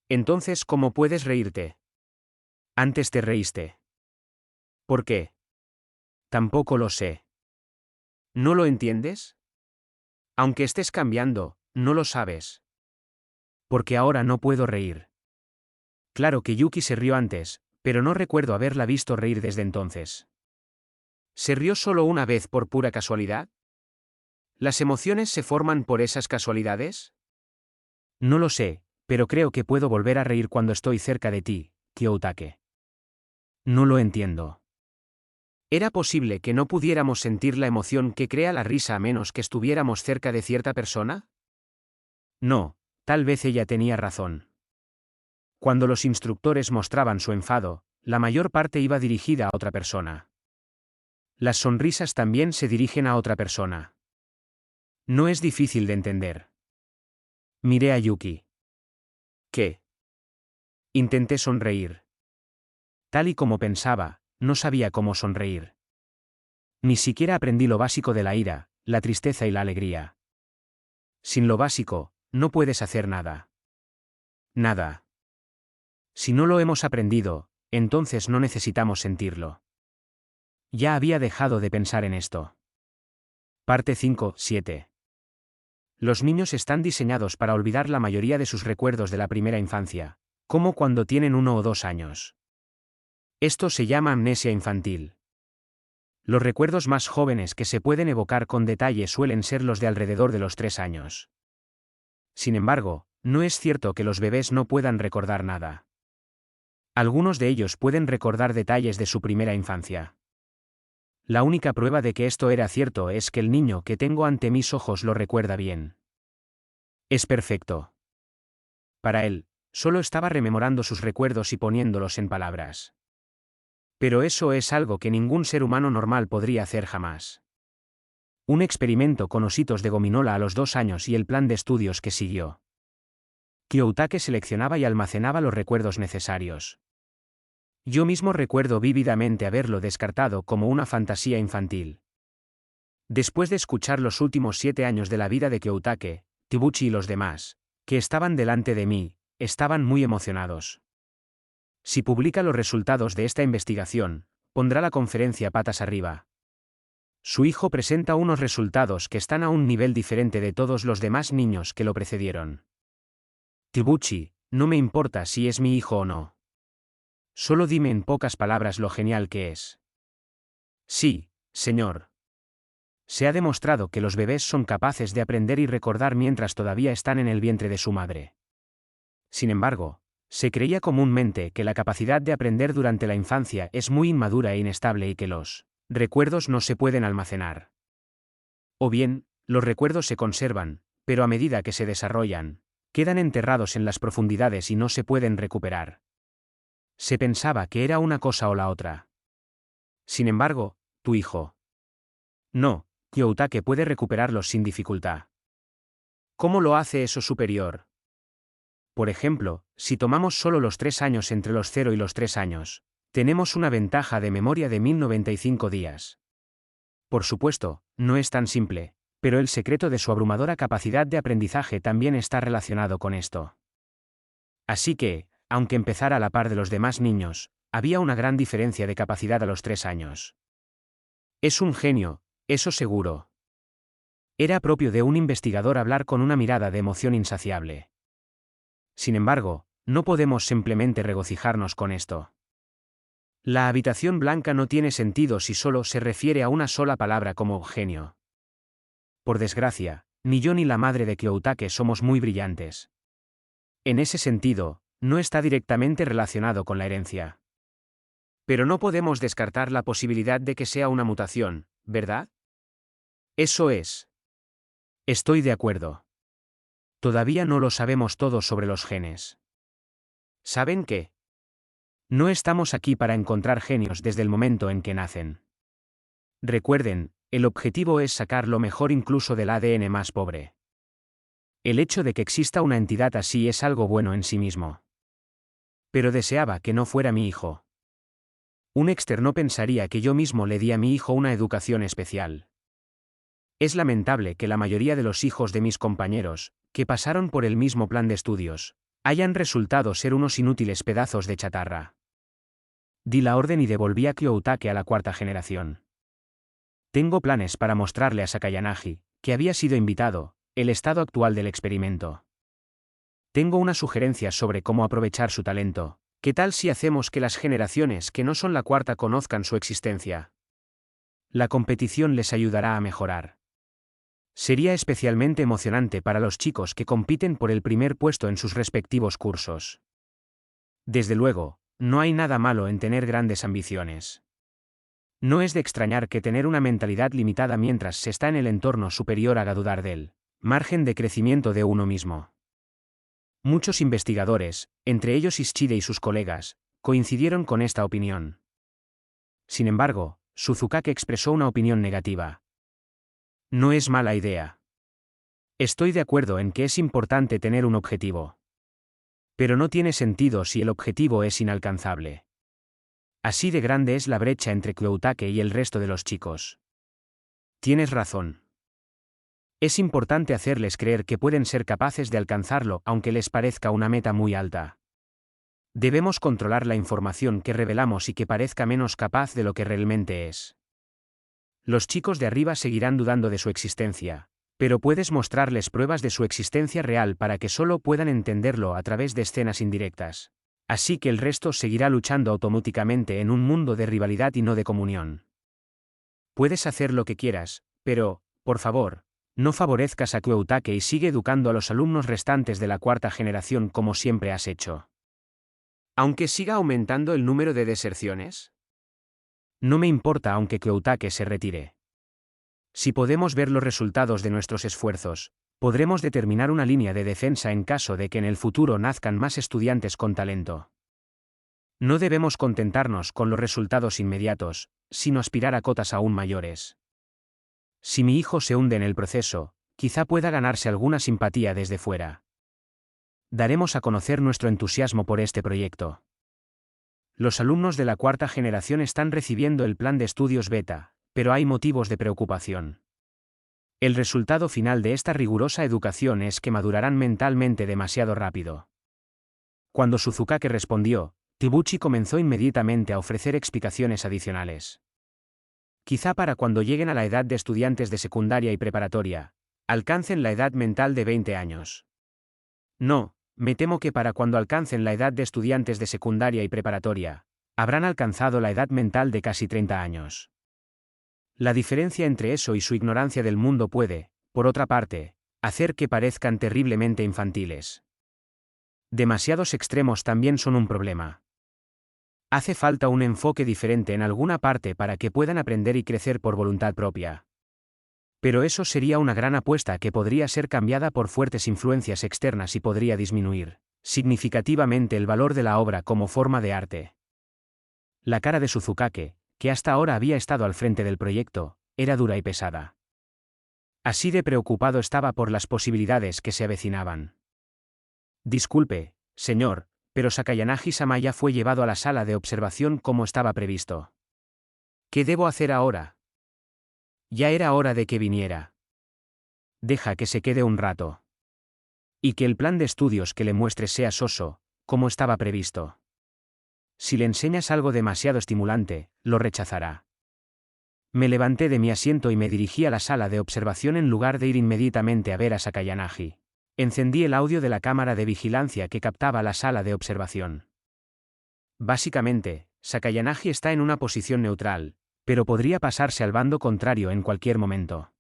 Entonces, ¿cómo puedes reírte? Antes te reíste. ¿Por qué? Tampoco lo sé. ¿No lo entiendes? Aunque estés cambiando, no lo sabes. Porque ahora no puedo reír. Claro que Yuki se rió antes, pero no recuerdo haberla visto reír desde entonces. ¿Se rió solo una vez por pura casualidad? ¿Las emociones se forman por esas casualidades? No lo sé, pero creo que puedo volver a reír cuando estoy cerca de ti, Kyoutake. No lo entiendo. ¿Era posible que no pudiéramos sentir la emoción que crea la risa a menos que estuviéramos cerca de cierta persona? No, tal vez ella tenía razón. Cuando los instructores mostraban su enfado, la mayor parte iba dirigida a otra persona. Las sonrisas también se dirigen a otra persona. No es difícil de entender. Miré a Yuki. ¿Qué? Intenté sonreír. Tal y como pensaba, no sabía cómo sonreír. Ni siquiera aprendí lo básico de la ira, la tristeza y la alegría. Sin lo básico, no puedes hacer nada. Nada. Si no lo hemos aprendido, entonces no necesitamos sentirlo. Ya había dejado de pensar en esto. Parte 5.7. Los niños están diseñados para olvidar la mayoría de sus recuerdos de la primera infancia, como cuando tienen 1 o 2 años. Esto se llama amnesia infantil. Los recuerdos más jóvenes que se pueden evocar con detalle suelen ser los de alrededor de los 3 años. Sin embargo, no es cierto que los bebés no puedan recordar nada. Algunos de ellos pueden recordar detalles de su primera infancia. La única prueba de que esto era cierto es que el niño que tengo ante mis ojos lo recuerda bien. Es perfecto. Para él, solo estaba rememorando sus recuerdos y poniéndolos en palabras. Pero eso es algo que ningún ser humano normal podría hacer jamás. Un experimento con ositos de gominola a los 2 años y el plan de estudios que siguió. Kyoutake seleccionaba y almacenaba los recuerdos necesarios. Yo mismo recuerdo vívidamente haberlo descartado como una fantasía infantil. Después de escuchar los últimos 7 años de la vida de Kyoutake, Tibuchi y los demás, que estaban delante de mí, estaban muy emocionados. Si publica los resultados de esta investigación, pondrá la conferencia patas arriba. Su hijo presenta unos resultados que están a un nivel diferente de todos los demás niños que lo precedieron. Tibuchi, no me importa si es mi hijo o no. Solo dime en pocas palabras lo genial que es. Sí, señor. Se ha demostrado que los bebés son capaces de aprender y recordar mientras todavía están en el vientre de su madre. Sin embargo, se creía comúnmente que la capacidad de aprender durante la infancia es muy inmadura e inestable y que los recuerdos no se pueden almacenar. O bien, los recuerdos se conservan, pero a medida que se desarrollan, quedan enterrados en las profundidades y no se pueden recuperar. Se pensaba que era una cosa o la otra. Sin embargo, tu hijo. No, Kyoutake puede recuperarlos sin dificultad. ¿Cómo lo hace eso superior? Por ejemplo, si tomamos solo los 3 años entre los 0 y los 3 años, tenemos una ventaja de memoria de 1095 días. Por supuesto, no es tan simple, pero el secreto de su abrumadora capacidad de aprendizaje también está relacionado con esto. Así que, aunque empezara a la par de los demás niños, había una gran diferencia de capacidad a los 3 años. Es un genio, eso seguro. Era propio de un investigador hablar con una mirada de emoción insaciable. Sin embargo, no podemos simplemente regocijarnos con esto. La habitación blanca no tiene sentido si solo se refiere a una sola palabra como genio. Por desgracia, ni yo ni la madre de Kyoutake somos muy brillantes. En ese sentido, no está directamente relacionado con la herencia. Pero no podemos descartar la posibilidad de que sea una mutación, ¿verdad? Eso es. Estoy de acuerdo. Todavía no lo sabemos todo sobre los genes. ¿Saben qué? No estamos aquí para encontrar genios desde el momento en que nacen. Recuerden, el objetivo es sacar lo mejor incluso del ADN más pobre. El hecho de que exista una entidad así es algo bueno en sí mismo. Pero deseaba que no fuera mi hijo. Un externo pensaría que yo mismo le di a mi hijo una educación especial. Es lamentable que la mayoría de los hijos de mis compañeros, que pasaron por el mismo plan de estudios, hayan resultado ser unos inútiles pedazos de chatarra. Di la orden y devolví a Kyoutake a la 4ª generación. Tengo planes para mostrarle a Sakayanagi, que había sido invitado, el estado actual del experimento. Tengo una sugerencia sobre cómo aprovechar su talento. ¿Qué tal si hacemos que las generaciones que no son la 4ª conozcan su existencia? La competición les ayudará a mejorar. Sería especialmente emocionante para los chicos que compiten por el primer puesto en sus respectivos cursos. Desde luego, no hay nada malo en tener grandes ambiciones. No es de extrañar que tener una mentalidad limitada mientras se está en el entorno superior haga dudar del margen de crecimiento de uno mismo. Muchos investigadores, entre ellos Ishide y sus colegas, coincidieron con esta opinión. Sin embargo, Suzukake expresó una opinión negativa. No es mala idea. Estoy de acuerdo en que es importante tener un objetivo. Pero no tiene sentido si el objetivo es inalcanzable. Así de grande es la brecha entre Kyoutake y el resto de los chicos. Tienes razón. Es importante hacerles creer que pueden ser capaces de alcanzarlo aunque les parezca una meta muy alta. Debemos controlar la información que revelamos y que parezca menos capaz de lo que realmente es. Los chicos de arriba seguirán dudando de su existencia, pero puedes mostrarles pruebas de su existencia real para que solo puedan entenderlo a través de escenas indirectas. Así que el resto seguirá luchando automáticamente en un mundo de rivalidad y no de comunión. Puedes hacer lo que quieras, pero, por favor, no favorezcas a Kyoutake y sigue educando a los alumnos restantes de la 4ª generación como siempre has hecho. Aunque siga aumentando el número de deserciones. No me importa aunque Kyoutake se retire. Si podemos ver los resultados de nuestros esfuerzos, podremos determinar una línea de defensa en caso de que en el futuro nazcan más estudiantes con talento. No debemos contentarnos con los resultados inmediatos, sino aspirar a cotas aún mayores. Si mi hijo se hunde en el proceso, quizá pueda ganarse alguna simpatía desde fuera. Daremos a conocer nuestro entusiasmo por este proyecto. Los alumnos de la 4ª generación están recibiendo el plan de estudios beta, pero hay motivos de preocupación. El resultado final de esta rigurosa educación es que madurarán mentalmente demasiado rápido. Cuando Suzukake respondió, Tibuchi comenzó inmediatamente a ofrecer explicaciones adicionales. Quizá para cuando lleguen a la edad de estudiantes de secundaria y preparatoria, alcancen la edad mental de 20 años. No, me temo que para cuando alcancen la edad de estudiantes de secundaria y preparatoria, habrán alcanzado la edad mental de casi 30 años. La diferencia entre eso y su ignorancia del mundo puede, por otra parte, hacer que parezcan terriblemente infantiles. Demasiados extremos también son un problema. Hace falta un enfoque diferente en alguna parte para que puedan aprender y crecer por voluntad propia. Pero eso sería una gran apuesta que podría ser cambiada por fuertes influencias externas y podría disminuir significativamente el valor de la obra como forma de arte. La cara de Suzukake, que hasta ahora había estado al frente del proyecto, era dura y pesada. Así de preocupado estaba por las posibilidades que se avecinaban. Disculpe, señor, pero Sakayanagi-sama ya fue llevado a la sala de observación como estaba previsto. ¿Qué debo hacer ahora? Ya era hora de que viniera. Deja que se quede un rato. Y que el plan de estudios que le muestres sea soso, como estaba previsto. Si le enseñas algo demasiado estimulante, lo rechazará. Me levanté de mi asiento y me dirigí a la sala de observación en lugar de ir inmediatamente a ver a Sakayanagi. Encendí el audio de la cámara de vigilancia que captaba la sala de observación. Básicamente, Sakayanagi está en una posición neutral, pero podría pasarse al bando contrario en cualquier momento.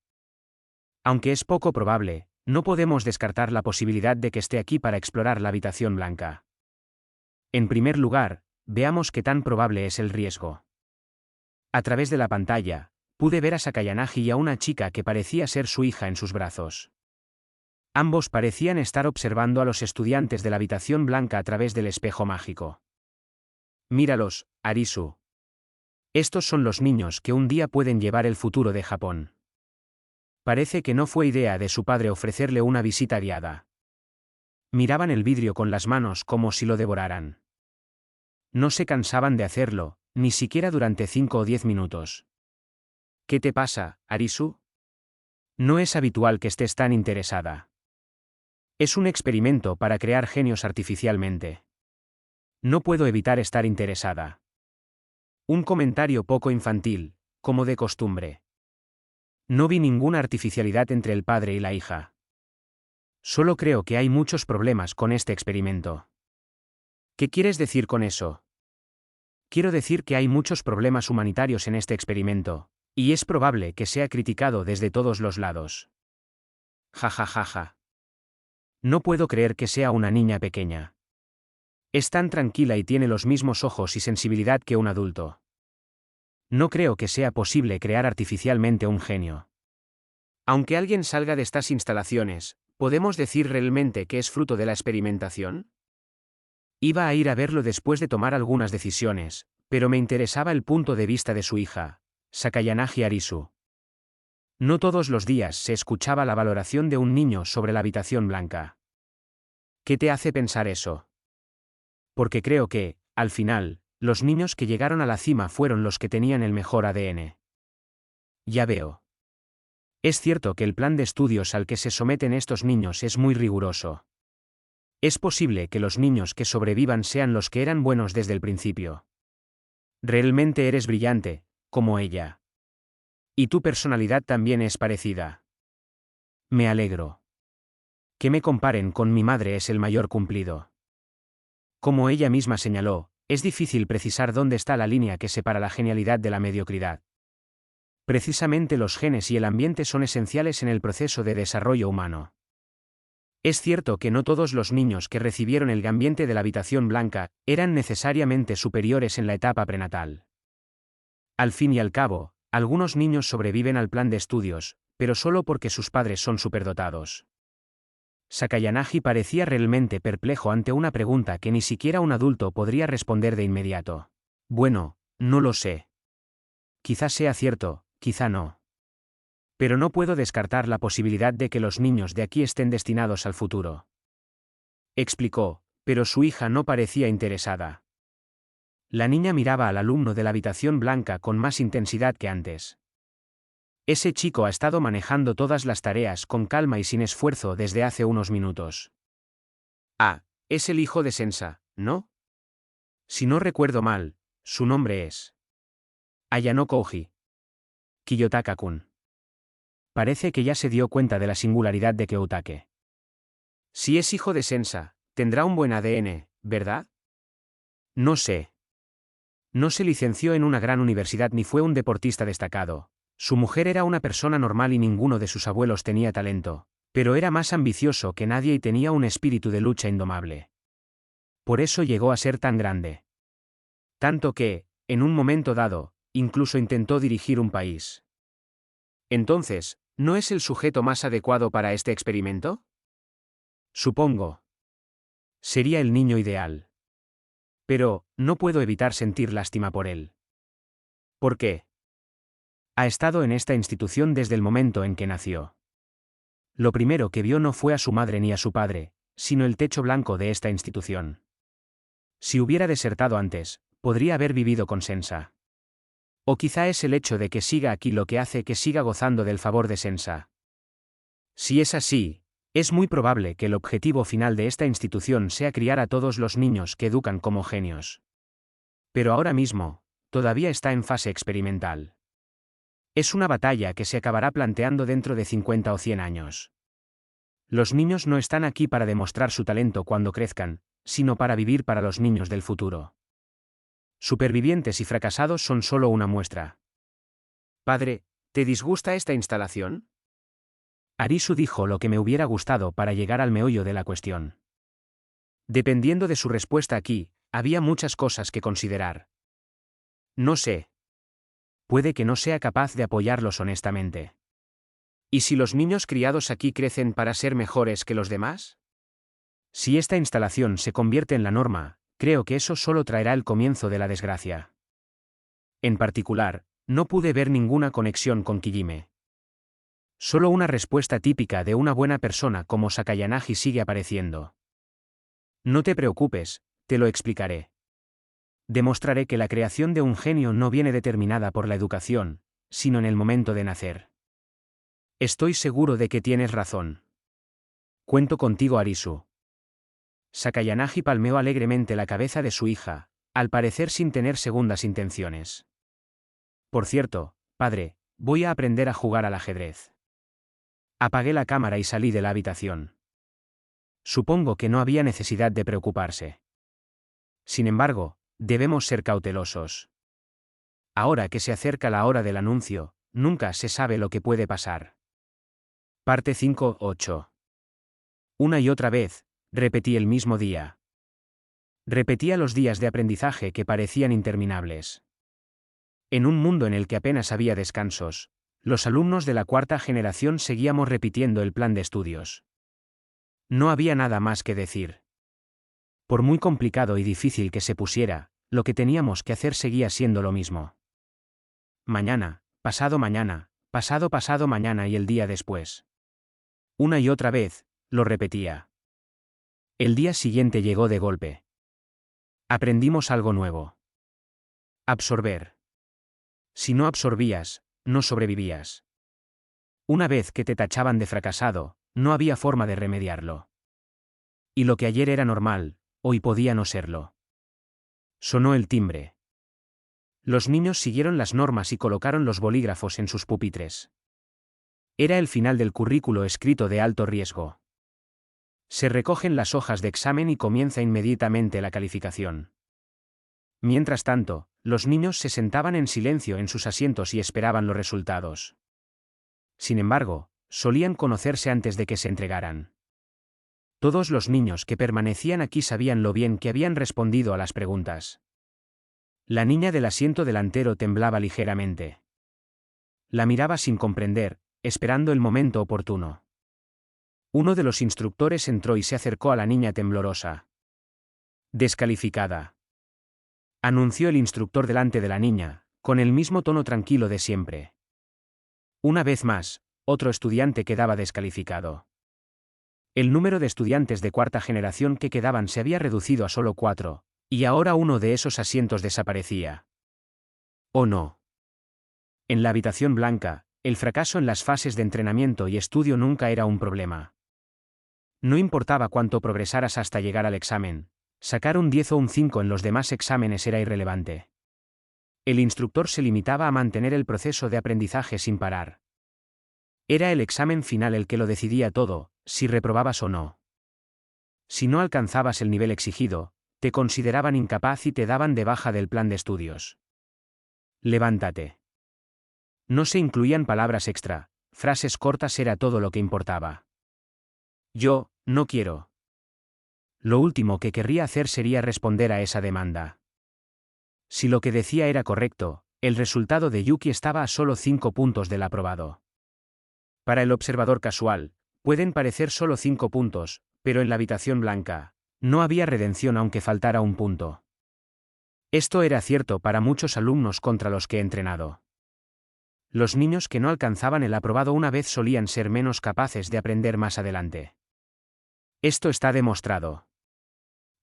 Aunque es poco probable, no podemos descartar la posibilidad de que esté aquí para explorar la habitación blanca. En primer lugar, veamos qué tan probable es el riesgo. A través de la pantalla, pude ver a Sakayanagi y a una chica que parecía ser su hija en sus brazos. Ambos parecían estar observando a los estudiantes de la habitación blanca a través del espejo mágico. Míralos, Arisu. Estos son los niños que un día pueden llevar el futuro de Japón. Parece que no fue idea de su padre ofrecerle una visita guiada. Miraban el vidrio con las manos como si lo devoraran. No se cansaban de hacerlo, ni siquiera durante 5 o 10 minutos. ¿Qué te pasa, Arisu? No es habitual que estés tan interesada. Es un experimento para crear genios artificialmente. No puedo evitar estar interesada. Un comentario poco infantil, como de costumbre. No vi ninguna artificialidad entre el padre y la hija. Solo creo que hay muchos problemas con este experimento. ¿Qué quieres decir con eso? Quiero decir que hay muchos problemas humanitarios en este experimento, y es probable que sea criticado desde todos los lados. Ja ja ja ja. No puedo creer que sea una niña pequeña. Es tan tranquila y tiene los mismos ojos y sensibilidad que un adulto. No creo que sea posible crear artificialmente un genio. Aunque alguien salga de estas instalaciones, ¿podemos decir realmente que es fruto de la experimentación? Iba a ir a verlo después de tomar algunas decisiones, pero me interesaba el punto de vista de su hija, Sakayanagi Arisu. No todos los días se escuchaba la valoración de un niño sobre la habitación blanca. ¿Qué te hace pensar eso? Porque creo que, al final, los niños que llegaron a la cima fueron los que tenían el mejor ADN. Ya veo. Es cierto que el plan de estudios al que se someten estos niños es muy riguroso. Es posible que los niños que sobrevivan sean los que eran buenos desde el principio. Realmente eres brillante, como ella. Y tu personalidad también es parecida. Me alegro. Que me comparen con mi madre es el mayor cumplido. Como ella misma señaló, es difícil precisar dónde está la línea que separa la genialidad de la mediocridad. Precisamente los genes y el ambiente son esenciales en el proceso de desarrollo humano. Es cierto que no todos los niños que recibieron el ambiente de la habitación blanca eran necesariamente superiores en la etapa prenatal. Al fin y al cabo, algunos niños sobreviven al plan de estudios, pero solo porque sus padres son superdotados. Sakayanagi parecía realmente perplejo ante una pregunta que ni siquiera un adulto podría responder de inmediato. Bueno, no lo sé. Quizás sea cierto, quizá no. Pero no puedo descartar la posibilidad de que los niños de aquí estén destinados al futuro. Explicó, pero su hija no parecía interesada. La niña miraba al alumno de la habitación blanca con más intensidad que antes. Ese chico ha estado manejando todas las tareas con calma y sin esfuerzo desde hace unos minutos. Ah, es el hijo de Sensa, ¿no? Si no recuerdo mal, su nombre es Ayano Kouji. Kiyotaka-kun. Parece que ya se dio cuenta de la singularidad de Kyoutake. Si es hijo de Sensa, tendrá un buen ADN, ¿verdad? No sé. No se licenció en una gran universidad ni fue un deportista destacado. Su mujer era una persona normal y ninguno de sus abuelos tenía talento, pero era más ambicioso que nadie y tenía un espíritu de lucha indomable. Por eso llegó a ser tan grande. Tanto que, en un momento dado, incluso intentó dirigir un país. Entonces, ¿no es el sujeto más adecuado para este experimento? Supongo. Sería el niño ideal. Pero, no puedo evitar sentir lástima por él. ¿Por qué? Ha estado en esta institución desde el momento en que nació. Lo primero que vio no fue a su madre ni a su padre, sino el techo blanco de esta institución. Si hubiera desertado antes, podría haber vivido con Sensa. O quizá es el hecho de que siga aquí lo que hace que siga gozando del favor de Sensa. Si es así, es muy probable que el objetivo final de esta institución sea criar a todos los niños que educan como genios. Pero ahora mismo, todavía está en fase experimental. Es una batalla que se acabará planteando dentro de 50 o 100 años. Los niños no están aquí para demostrar su talento cuando crezcan, sino para vivir para los niños del futuro. Supervivientes y fracasados son solo una muestra. Padre, ¿te disgusta esta instalación? Arisu dijo lo que me hubiera gustado para llegar al meollo de la cuestión. Dependiendo de su respuesta aquí, había muchas cosas que considerar. No sé. Puede que no sea capaz de apoyarlos honestamente. ¿Y si los niños criados aquí crecen para ser mejores que los demás? Si esta instalación se convierte en la norma, creo que eso solo traerá el comienzo de la desgracia. En particular, no pude ver ninguna conexión con Kijime. Solo una respuesta típica de una buena persona como Sakayanagi sigue apareciendo. No te preocupes, te lo explicaré. Demostraré que la creación de un genio no viene determinada por la educación, sino en el momento de nacer. Estoy seguro de que tienes razón. Cuento contigo, Arisu. Sakayanagi palmeó alegremente la cabeza de su hija, al parecer sin tener segundas intenciones. Por cierto, padre, voy a aprender a jugar al ajedrez. Apagué la cámara y salí de la habitación. Supongo que no había necesidad de preocuparse. Sin embargo, debemos ser cautelosos. Ahora que se acerca la hora del anuncio, nunca se sabe lo que puede pasar. Parte 5.8. Una y otra vez, repetí el mismo día. Repetía los días de aprendizaje que parecían interminables. En un mundo en el que apenas había descansos, los alumnos de la cuarta generación seguíamos repitiendo el plan de estudios. No había nada más que decir. Por muy complicado y difícil que se pusiera, lo que teníamos que hacer seguía siendo lo mismo. Mañana, pasado pasado mañana y el día después. Una y otra vez, lo repetía. El día siguiente llegó de golpe. Aprendimos algo nuevo. Absorber. Si no absorbías, no sobrevivías. Una vez que te tachaban de fracasado, no había forma de remediarlo. Y lo que ayer era normal, hoy podía no serlo. Sonó el timbre. Los niños siguieron las normas y colocaron los bolígrafos en sus pupitres. Era el final del currículo escrito de alto riesgo. Se recogen las hojas de examen y comienza inmediatamente la calificación. Mientras tanto, los niños se sentaban en silencio en sus asientos y esperaban los resultados. Sin embargo, solían conocerse antes de que se entregaran. Todos los niños que permanecían aquí sabían lo bien que habían respondido a las preguntas. La niña del asiento delantero temblaba ligeramente. La miraba sin comprender, esperando el momento oportuno. Uno de los instructores entró y se acercó a la niña temblorosa. Descalificada. Anunció el instructor delante de la niña, con el mismo tono tranquilo de siempre. Una vez más, otro estudiante quedaba descalificado. El número de estudiantes de cuarta generación que quedaban se había reducido a solo 4, y ahora uno de esos asientos desaparecía. ¿O no? En la habitación blanca, el fracaso en las fases de entrenamiento y estudio nunca era un problema. No importaba cuánto progresaras hasta llegar al examen, sacar un 10 o un 5 en los demás exámenes era irrelevante. El instructor se limitaba a mantener el proceso de aprendizaje sin parar. Era el examen final el que lo decidía todo, si reprobabas o no. Si no alcanzabas el nivel exigido, te consideraban incapaz y te daban de baja del plan de estudios. Levántate. No se incluían palabras extra, frases cortas era todo lo que importaba. Yo, no quiero. Lo último que querría hacer sería responder a esa demanda. Si lo que decía era correcto, el resultado de Yuki estaba a solo 5 puntos del aprobado. Para el observador casual, pueden parecer solo 5 puntos, pero en la habitación blanca, no había redención aunque faltara un punto. Esto era cierto para muchos alumnos contra los que he entrenado. Los niños que no alcanzaban el aprobado una vez solían ser menos capaces de aprender más adelante. Esto está demostrado.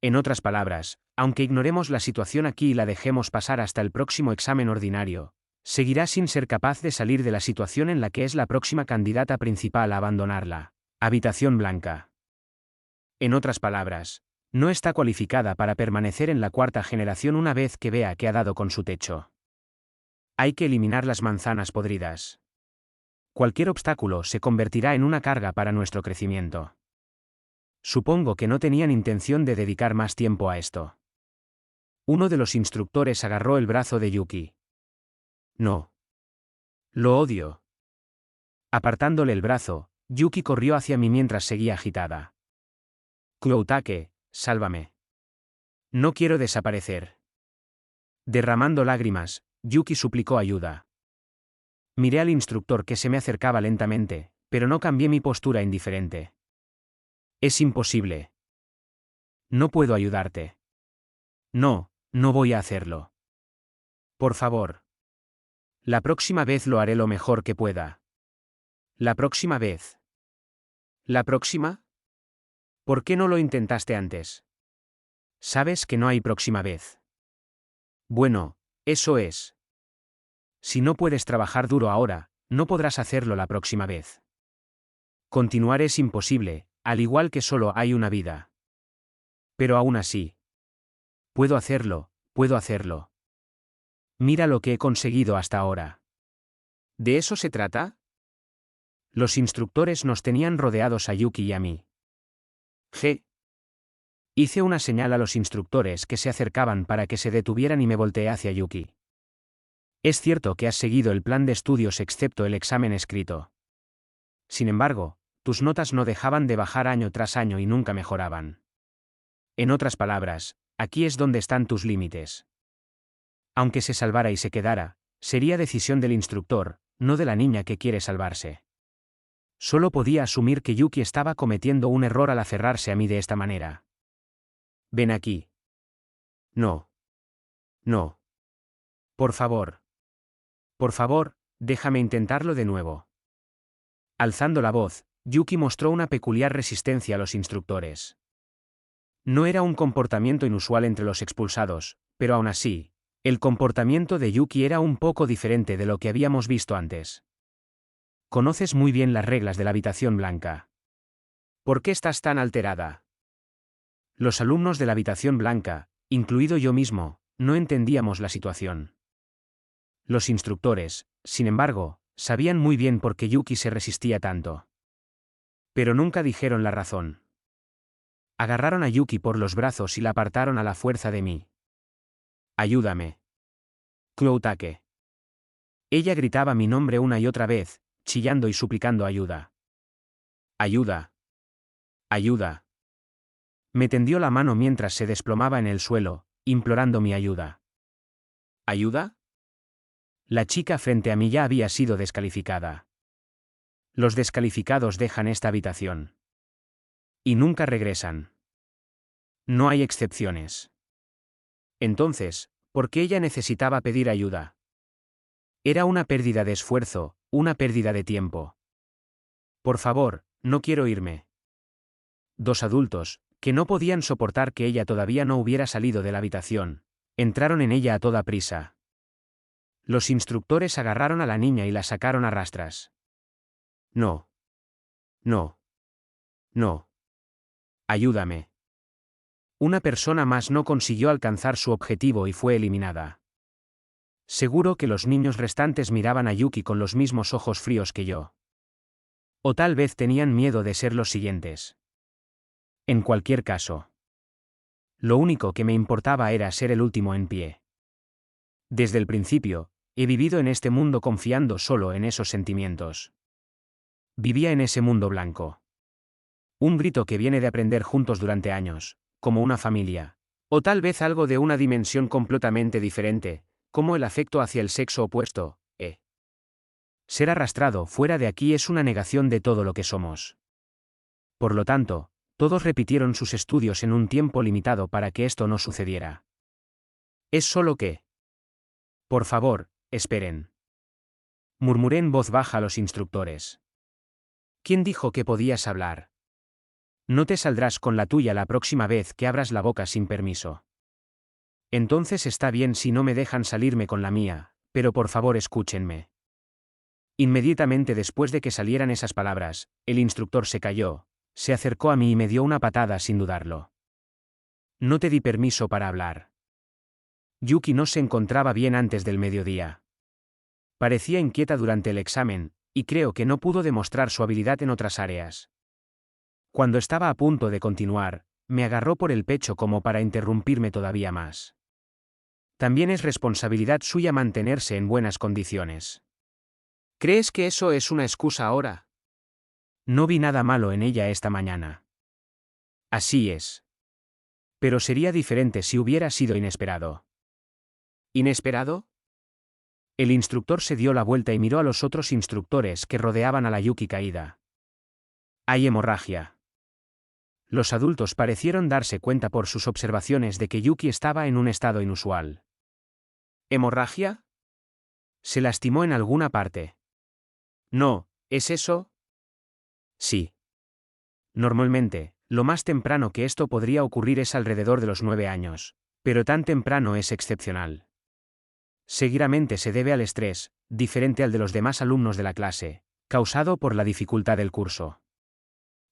En otras palabras, aunque ignoremos la situación aquí y la dejemos pasar hasta el próximo examen ordinario, seguirá sin ser capaz de salir de la situación en la que es la próxima candidata principal a abandonarla. Habitación blanca. En otras palabras, no está cualificada para permanecer en la cuarta generación una vez que vea que ha dado con su techo. Hay que eliminar las manzanas podridas. Cualquier obstáculo se convertirá en una carga para nuestro crecimiento. Supongo que no tenían intención de dedicar más tiempo a esto. Uno de los instructores agarró el brazo de Yuki. No. Lo odio. Apartándole el brazo, Yuki corrió hacia mí mientras seguía agitada. Kyoutake, sálvame. No quiero desaparecer. Derramando lágrimas, Yuki suplicó ayuda. Miré al instructor que se me acercaba lentamente, pero no cambié mi postura indiferente. Es imposible. No puedo ayudarte. No, no voy a hacerlo. Por favor. La próxima vez lo haré lo mejor que pueda. La próxima vez. ¿La próxima? ¿Por qué no lo intentaste antes? Sabes que no hay próxima vez. Bueno, eso es. Si no puedes trabajar duro ahora, no podrás hacerlo la próxima vez. Continuar es imposible, al igual que solo hay una vida. Pero aún así. Puedo hacerlo, puedo hacerlo. Mira lo que he conseguido hasta ahora. ¿De eso se trata? Los instructores nos tenían rodeados a Yuki y a mí. G. Hice una señal a los instructores que se acercaban para que se detuvieran y me volteé hacia Yuki. Es cierto que has seguido el plan de estudios excepto el examen escrito. Sin embargo, tus notas no dejaban de bajar año tras año y nunca mejoraban. En otras palabras, aquí es donde están tus límites. Aunque se salvara y se quedara, sería decisión del instructor, no de la niña que quiere salvarse. Solo podía asumir que Yuki estaba cometiendo un error al aferrarse a mí de esta manera. Ven aquí. No. No. Por favor. Por favor, déjame intentarlo de nuevo. Alzando la voz, Yuki mostró una peculiar resistencia a los instructores. No era un comportamiento inusual entre los expulsados, pero aún así, el comportamiento de Yuki era un poco diferente de lo que habíamos visto antes. Conoces muy bien las reglas de la habitación blanca. ¿Por qué estás tan alterada? Los alumnos de la habitación blanca, incluido yo mismo, no entendíamos la situación. Los instructores, sin embargo, sabían muy bien por qué Yuki se resistía tanto. Pero nunca dijeron la razón. Agarraron a Yuki por los brazos y la apartaron a la fuerza de mí. Ayúdame. Kyoutake. Ella gritaba mi nombre una y otra vez, chillando y suplicando ayuda. Ayuda. Ayuda. Me tendió la mano mientras se desplomaba en el suelo, implorando mi ayuda. ¿Ayuda? La chica frente a mí ya había sido descalificada. Los descalificados dejan esta habitación. Y nunca regresan. No hay excepciones. Entonces, ¿por qué ella necesitaba pedir ayuda? Era una pérdida de esfuerzo, una pérdida de tiempo. Por favor, no quiero irme. Dos adultos, que no podían soportar que ella todavía no hubiera salido de la habitación, entraron en ella a toda prisa. Los instructores agarraron a la niña y la sacaron a rastras. No. No. No. Ayúdame. Una persona más no consiguió alcanzar su objetivo y fue eliminada. Seguro que los niños restantes miraban a Yuki con los mismos ojos fríos que yo. O tal vez tenían miedo de ser los siguientes. En cualquier caso. Lo único que me importaba era ser el último en pie. Desde el principio, he vivido en este mundo confiando solo en esos sentimientos. Vivía en ese mundo blanco. Un grito que viene de aprender juntos durante años, como una familia. O tal vez algo de una dimensión completamente diferente, como el afecto hacia el sexo opuesto, Ser arrastrado fuera de aquí es una negación de todo lo que somos. Por lo tanto, todos repitieron sus estudios en un tiempo limitado para que esto no sucediera. Es solo que... Por favor, esperen. Murmuré en voz baja a los instructores. ¿Quién dijo que podías hablar? No te saldrás con la tuya la próxima vez que abras la boca sin permiso. Entonces está bien si no me dejan salirme con la mía, pero por favor escúchenme. Inmediatamente después de que salieran esas palabras, el instructor se calló, se acercó a mí y me dio una patada sin dudarlo. No te di permiso para hablar. Yuki no se encontraba bien antes del mediodía. Parecía inquieta durante el examen, y creo que no pudo demostrar su habilidad en otras áreas. Cuando estaba a punto de continuar, me agarró por el pecho como para interrumpirme todavía más. También es responsabilidad suya mantenerse en buenas condiciones. ¿Crees que eso es una excusa ahora? No vi nada malo en ella esta mañana. Así es. Pero sería diferente si hubiera sido inesperado. ¿Inesperado? El instructor se dio la vuelta y miró a los otros instructores que rodeaban a la Yuki caída. Hay hemorragia. Los adultos parecieron darse cuenta por sus observaciones de que Yuki estaba en un estado inusual. ¿Hemorragia? ¿Se lastimó en alguna parte? No, ¿es eso? Sí. Normalmente, lo más temprano que esto podría ocurrir es alrededor de los 9 años, pero tan temprano es excepcional. Seguidamente se debe al estrés, diferente al de los demás alumnos de la clase, causado por la dificultad del curso.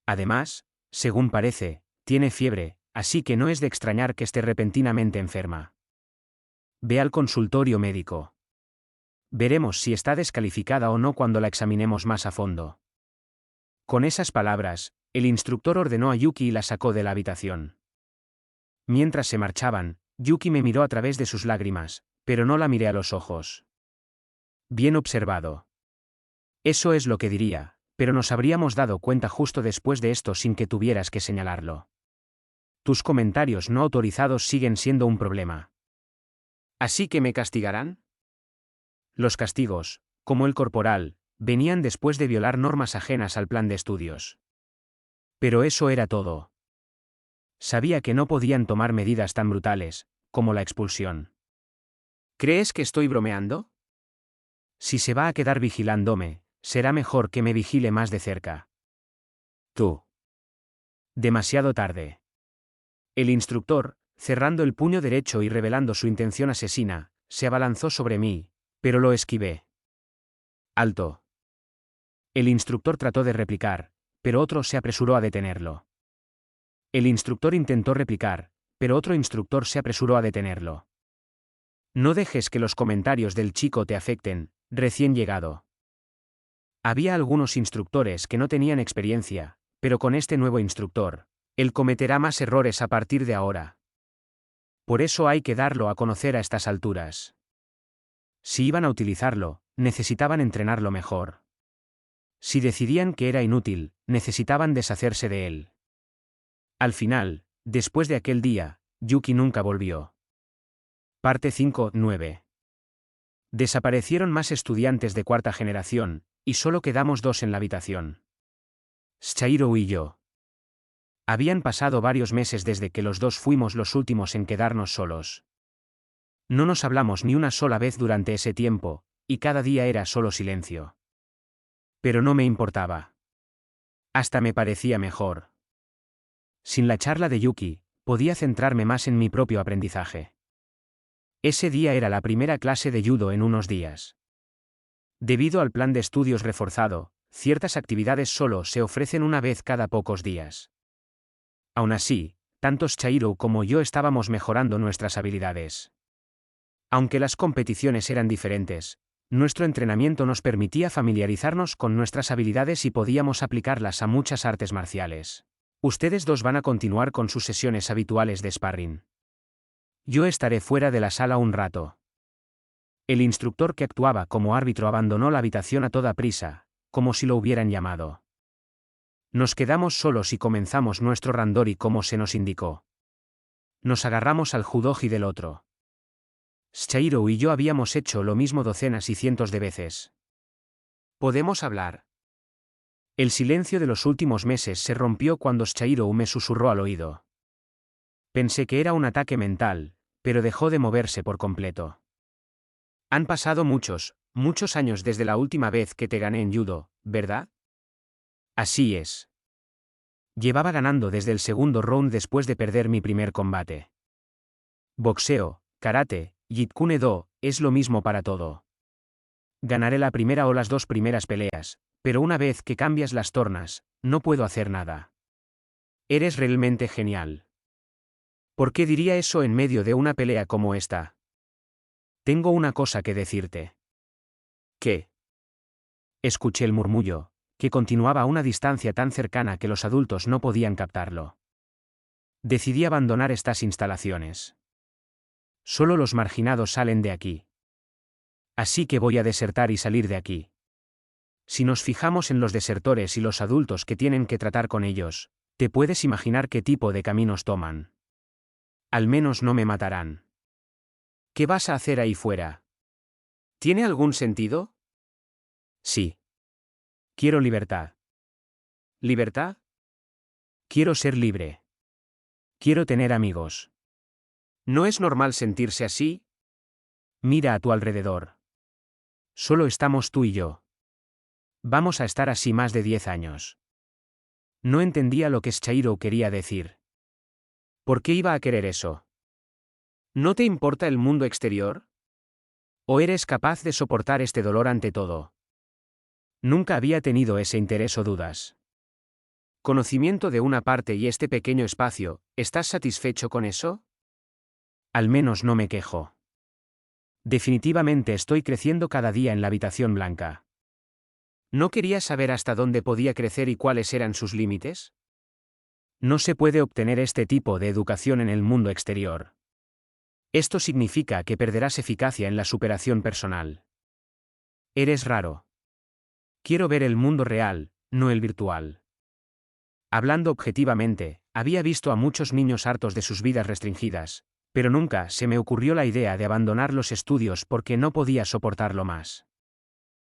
Además, según parece, tiene fiebre, así que no es de extrañar que esté repentinamente enferma. Ve al consultorio médico. Veremos si está descalificada o no cuando la examinemos más a fondo. Con esas palabras, el instructor ordenó a Yuki y la sacó de la habitación. Mientras se marchaban, Yuki me miró a través de sus lágrimas, pero no la miré a los ojos. Bien observado. Eso es lo que diría, pero nos habríamos dado cuenta justo después de esto sin que tuvieras que señalarlo. Tus comentarios no autorizados siguen siendo un problema. ¿Así que me castigarán? Los castigos, como el corporal, venían después de violar normas ajenas al plan de estudios. Pero eso era todo. Sabía que no podían tomar medidas tan brutales, como la expulsión. ¿Crees que estoy bromeando? Si se va a quedar vigilándome, será mejor que me vigile más de cerca. Tú. Demasiado tarde. El instructor, cerrando el puño derecho y revelando su intención asesina, se abalanzó sobre mí, pero lo esquivé. Alto. El instructor trató de replicar, pero otro se apresuró a detenerlo. El instructor intentó replicar, pero otro instructor se apresuró a detenerlo. No dejes que los comentarios del chico te afecten, recién llegado. Había algunos instructores que no tenían experiencia, pero con este nuevo instructor, él cometerá más errores a partir de ahora. Por eso hay que darlo a conocer a estas alturas. Si iban a utilizarlo, necesitaban entrenarlo mejor. Si decidían que era inútil, necesitaban deshacerse de él. Al final, después de aquel día, Yuki nunca volvió. Parte 5-9. Desaparecieron más estudiantes de cuarta generación, y solo quedamos 2 en la habitación. Shihiro y yo. Habían pasado varios meses desde que los dos fuimos los últimos en quedarnos solos. No nos hablamos ni una sola vez durante ese tiempo, y cada día era solo silencio. Pero no me importaba. Hasta me parecía mejor. Sin la charla de Yuki, podía centrarme más en mi propio aprendizaje. Ese día era la primera clase de judo en unos días. Debido al plan de estudios reforzado, ciertas actividades solo se ofrecen una vez cada pocos días. Aún así, tanto Shihiro como yo estábamos mejorando nuestras habilidades. Aunque las competiciones eran diferentes, nuestro entrenamiento nos permitía familiarizarnos con nuestras habilidades y podíamos aplicarlas a muchas artes marciales. Ustedes dos van a continuar con sus sesiones habituales de sparring. Yo estaré fuera de la sala un rato. El instructor que actuaba como árbitro abandonó la habitación a toda prisa, como si lo hubieran llamado. Nos quedamos solos y comenzamos nuestro randori como se nos indicó. Nos agarramos al judogi del otro. Shihiro y yo habíamos hecho lo mismo docenas y cientos de veces. ¿Podemos hablar? El silencio de los últimos meses se rompió cuando Shihiro me susurró al oído. Pensé que era un ataque mental, pero dejó de moverse por completo. Han pasado muchos años desde la última vez que te gané en judo, ¿verdad? Así es. Llevaba ganando desde el segundo round después de perder mi primer combate. Boxeo, karate, Jeet Kune Do, es lo mismo para todo. Ganaré la primera o las dos primeras peleas, pero una vez que cambias las tornas, no puedo hacer nada. Eres realmente genial. ¿Por qué diría eso en medio de una pelea como esta? Tengo una cosa que decirte. ¿Qué? Escuché el murmullo, que continuaba a una distancia tan cercana que los adultos no podían captarlo. Decidí abandonar estas instalaciones. Solo los marginados salen de aquí. Así que voy a desertar y salir de aquí. Si nos fijamos en los desertores y los adultos que tienen que tratar con ellos, te puedes imaginar qué tipo de caminos toman. Al menos no me matarán. ¿Qué vas a hacer ahí fuera? ¿Tiene algún sentido? Sí. Quiero libertad. ¿Libertad? Quiero ser libre. Quiero tener amigos. ¿No es normal sentirse así? Mira a tu alrededor. Solo estamos tú y yo. Vamos a estar así más de 10 años. No entendía lo que Shachiro quería decir. ¿Por qué iba a querer eso? ¿No te importa el mundo exterior? ¿O eres capaz de soportar este dolor ante todo? Nunca había tenido ese interés o dudas. Conocimiento de una parte y este pequeño espacio, ¿estás satisfecho con eso? Al menos no me quejo. Definitivamente estoy creciendo cada día en la habitación blanca. ¿No querías saber hasta dónde podía crecer y cuáles eran sus límites? No se puede obtener este tipo de educación en el mundo exterior. Esto significa que perderás eficacia en la superación personal. Eres raro. Quiero ver el mundo real, no el virtual. Hablando objetivamente, había visto a muchos niños hartos de sus vidas restringidas, pero nunca se me ocurrió la idea de abandonar los estudios porque no podía soportarlo más.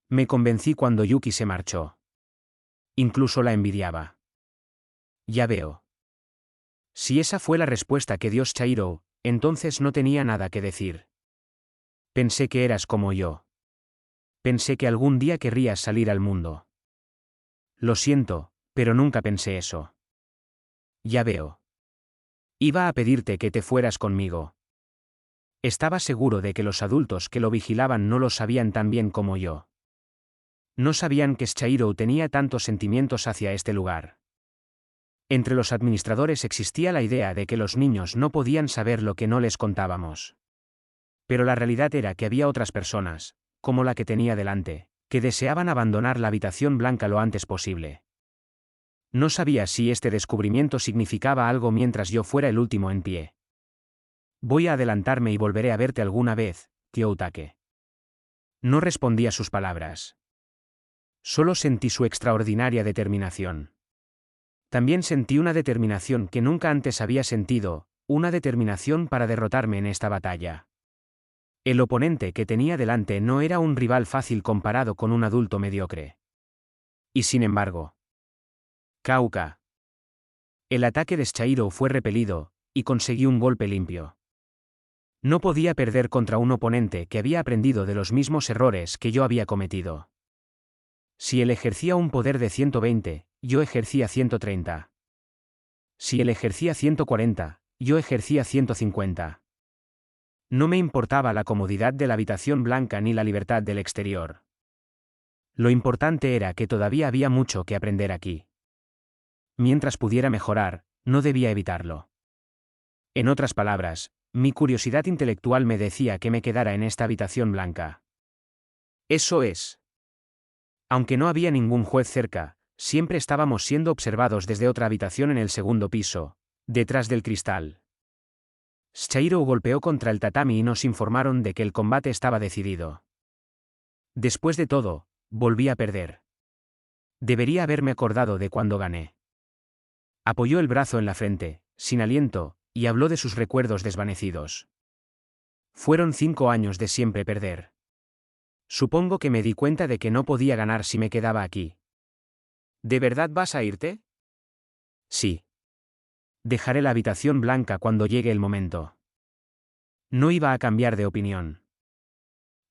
Me convencí cuando Yuki se marchó. Incluso la envidiaba. Ya veo. Si esa fue la respuesta que dio Shachiro, entonces no tenía nada que decir. Pensé que eras como yo. Pensé que algún día querrías salir al mundo. Lo siento, pero nunca pensé eso. Ya veo. Iba a pedirte que te fueras conmigo. Estaba seguro de que los adultos que lo vigilaban no lo sabían tan bien como yo. No sabían que Shachiro tenía tantos sentimientos hacia este lugar. Entre los administradores existía la idea de que los niños no podían saber lo que no les contábamos. Pero la realidad era que había otras personas, como la que tenía delante, que deseaban abandonar la habitación blanca lo antes posible. No sabía si este descubrimiento significaba algo mientras yo fuera el último en pie. Voy a adelantarme y volveré a verte alguna vez, Kyoutake. No respondí a sus palabras. Solo sentí su extraordinaria determinación. También sentí una determinación que nunca antes había sentido, una determinación para derrotarme en esta batalla. El oponente que tenía delante no era un rival fácil comparado con un adulto mediocre. Y sin embargo, Kauka. El ataque de Shachiro fue repelido, y conseguí un golpe limpio. No podía perder contra un oponente que había aprendido de los mismos errores que yo había cometido. Si él ejercía un poder de 120, yo ejercía 130. Si él ejercía 140, yo ejercía 150. No me importaba la comodidad de la habitación blanca ni la libertad del exterior. Lo importante era que todavía había mucho que aprender aquí. Mientras pudiera mejorar, no debía evitarlo. En otras palabras, mi curiosidad intelectual me decía que me quedara en esta habitación blanca. Eso es. Aunque no había ningún juez cerca, siempre estábamos siendo observados desde otra habitación en el segundo piso, detrás del cristal. Shachiro golpeó contra el tatami y nos informaron de que el combate estaba decidido. Después de todo, volví a perder. Debería haberme acordado de cuando gané. Apoyó el brazo en la frente, sin aliento, y habló de sus recuerdos desvanecidos. Fueron 5 años de siempre perder. Supongo que me di cuenta de que no podía ganar si me quedaba aquí. ¿De verdad vas a irte? Sí. Dejaré la habitación blanca cuando llegue el momento. No iba a cambiar de opinión.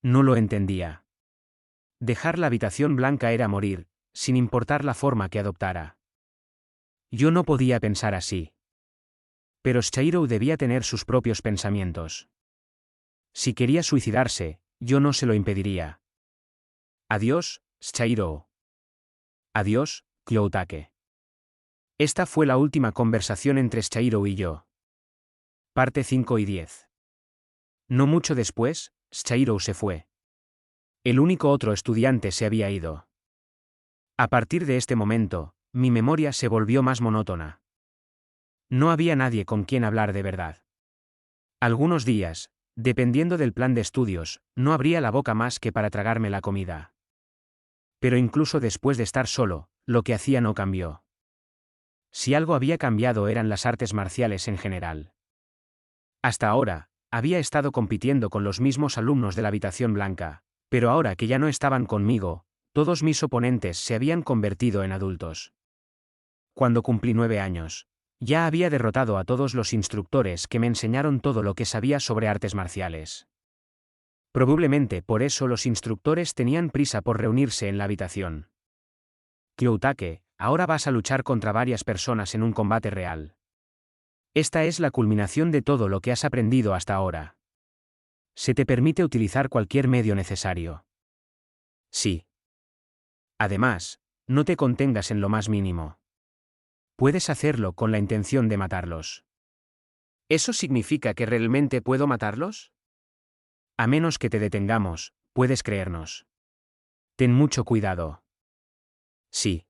No lo entendía. Dejar la habitación blanca era morir, sin importar la forma que adoptara. Yo no podía pensar así. Pero Shiro debía tener sus propios pensamientos. Si quería suicidarse, yo no se lo impediría. Adiós, Shiro. Adiós, Kyoutake. Esta fue la última conversación entre Shiro y yo. Parte 5 y 10. No mucho después, Shiro se fue. El único otro estudiante se había ido. A partir de este momento, mi memoria se volvió más monótona. No había nadie con quien hablar de verdad. Algunos días, dependiendo del plan de estudios, no abría la boca más que para tragarme la comida. Pero incluso después de estar solo, lo que hacía no cambió. Si algo había cambiado eran las artes marciales en general. Hasta ahora, había estado compitiendo con los mismos alumnos de la habitación blanca, pero ahora que ya no estaban conmigo, todos mis oponentes se habían convertido en adultos. Cuando cumplí 9 años, ya había derrotado a todos los instructores que me enseñaron todo lo que sabía sobre artes marciales. Probablemente por eso los instructores tenían prisa por reunirse en la habitación. Kyoutake, ahora vas a luchar contra varias personas en un combate real. Esta es la culminación de todo lo que has aprendido hasta ahora. Se te permite utilizar cualquier medio necesario. Sí. Además, no te contengas en lo más mínimo. Puedes hacerlo con la intención de matarlos. ¿Eso significa que realmente puedo matarlos? A menos que te detengamos, puedes creernos. Ten mucho cuidado. Sí.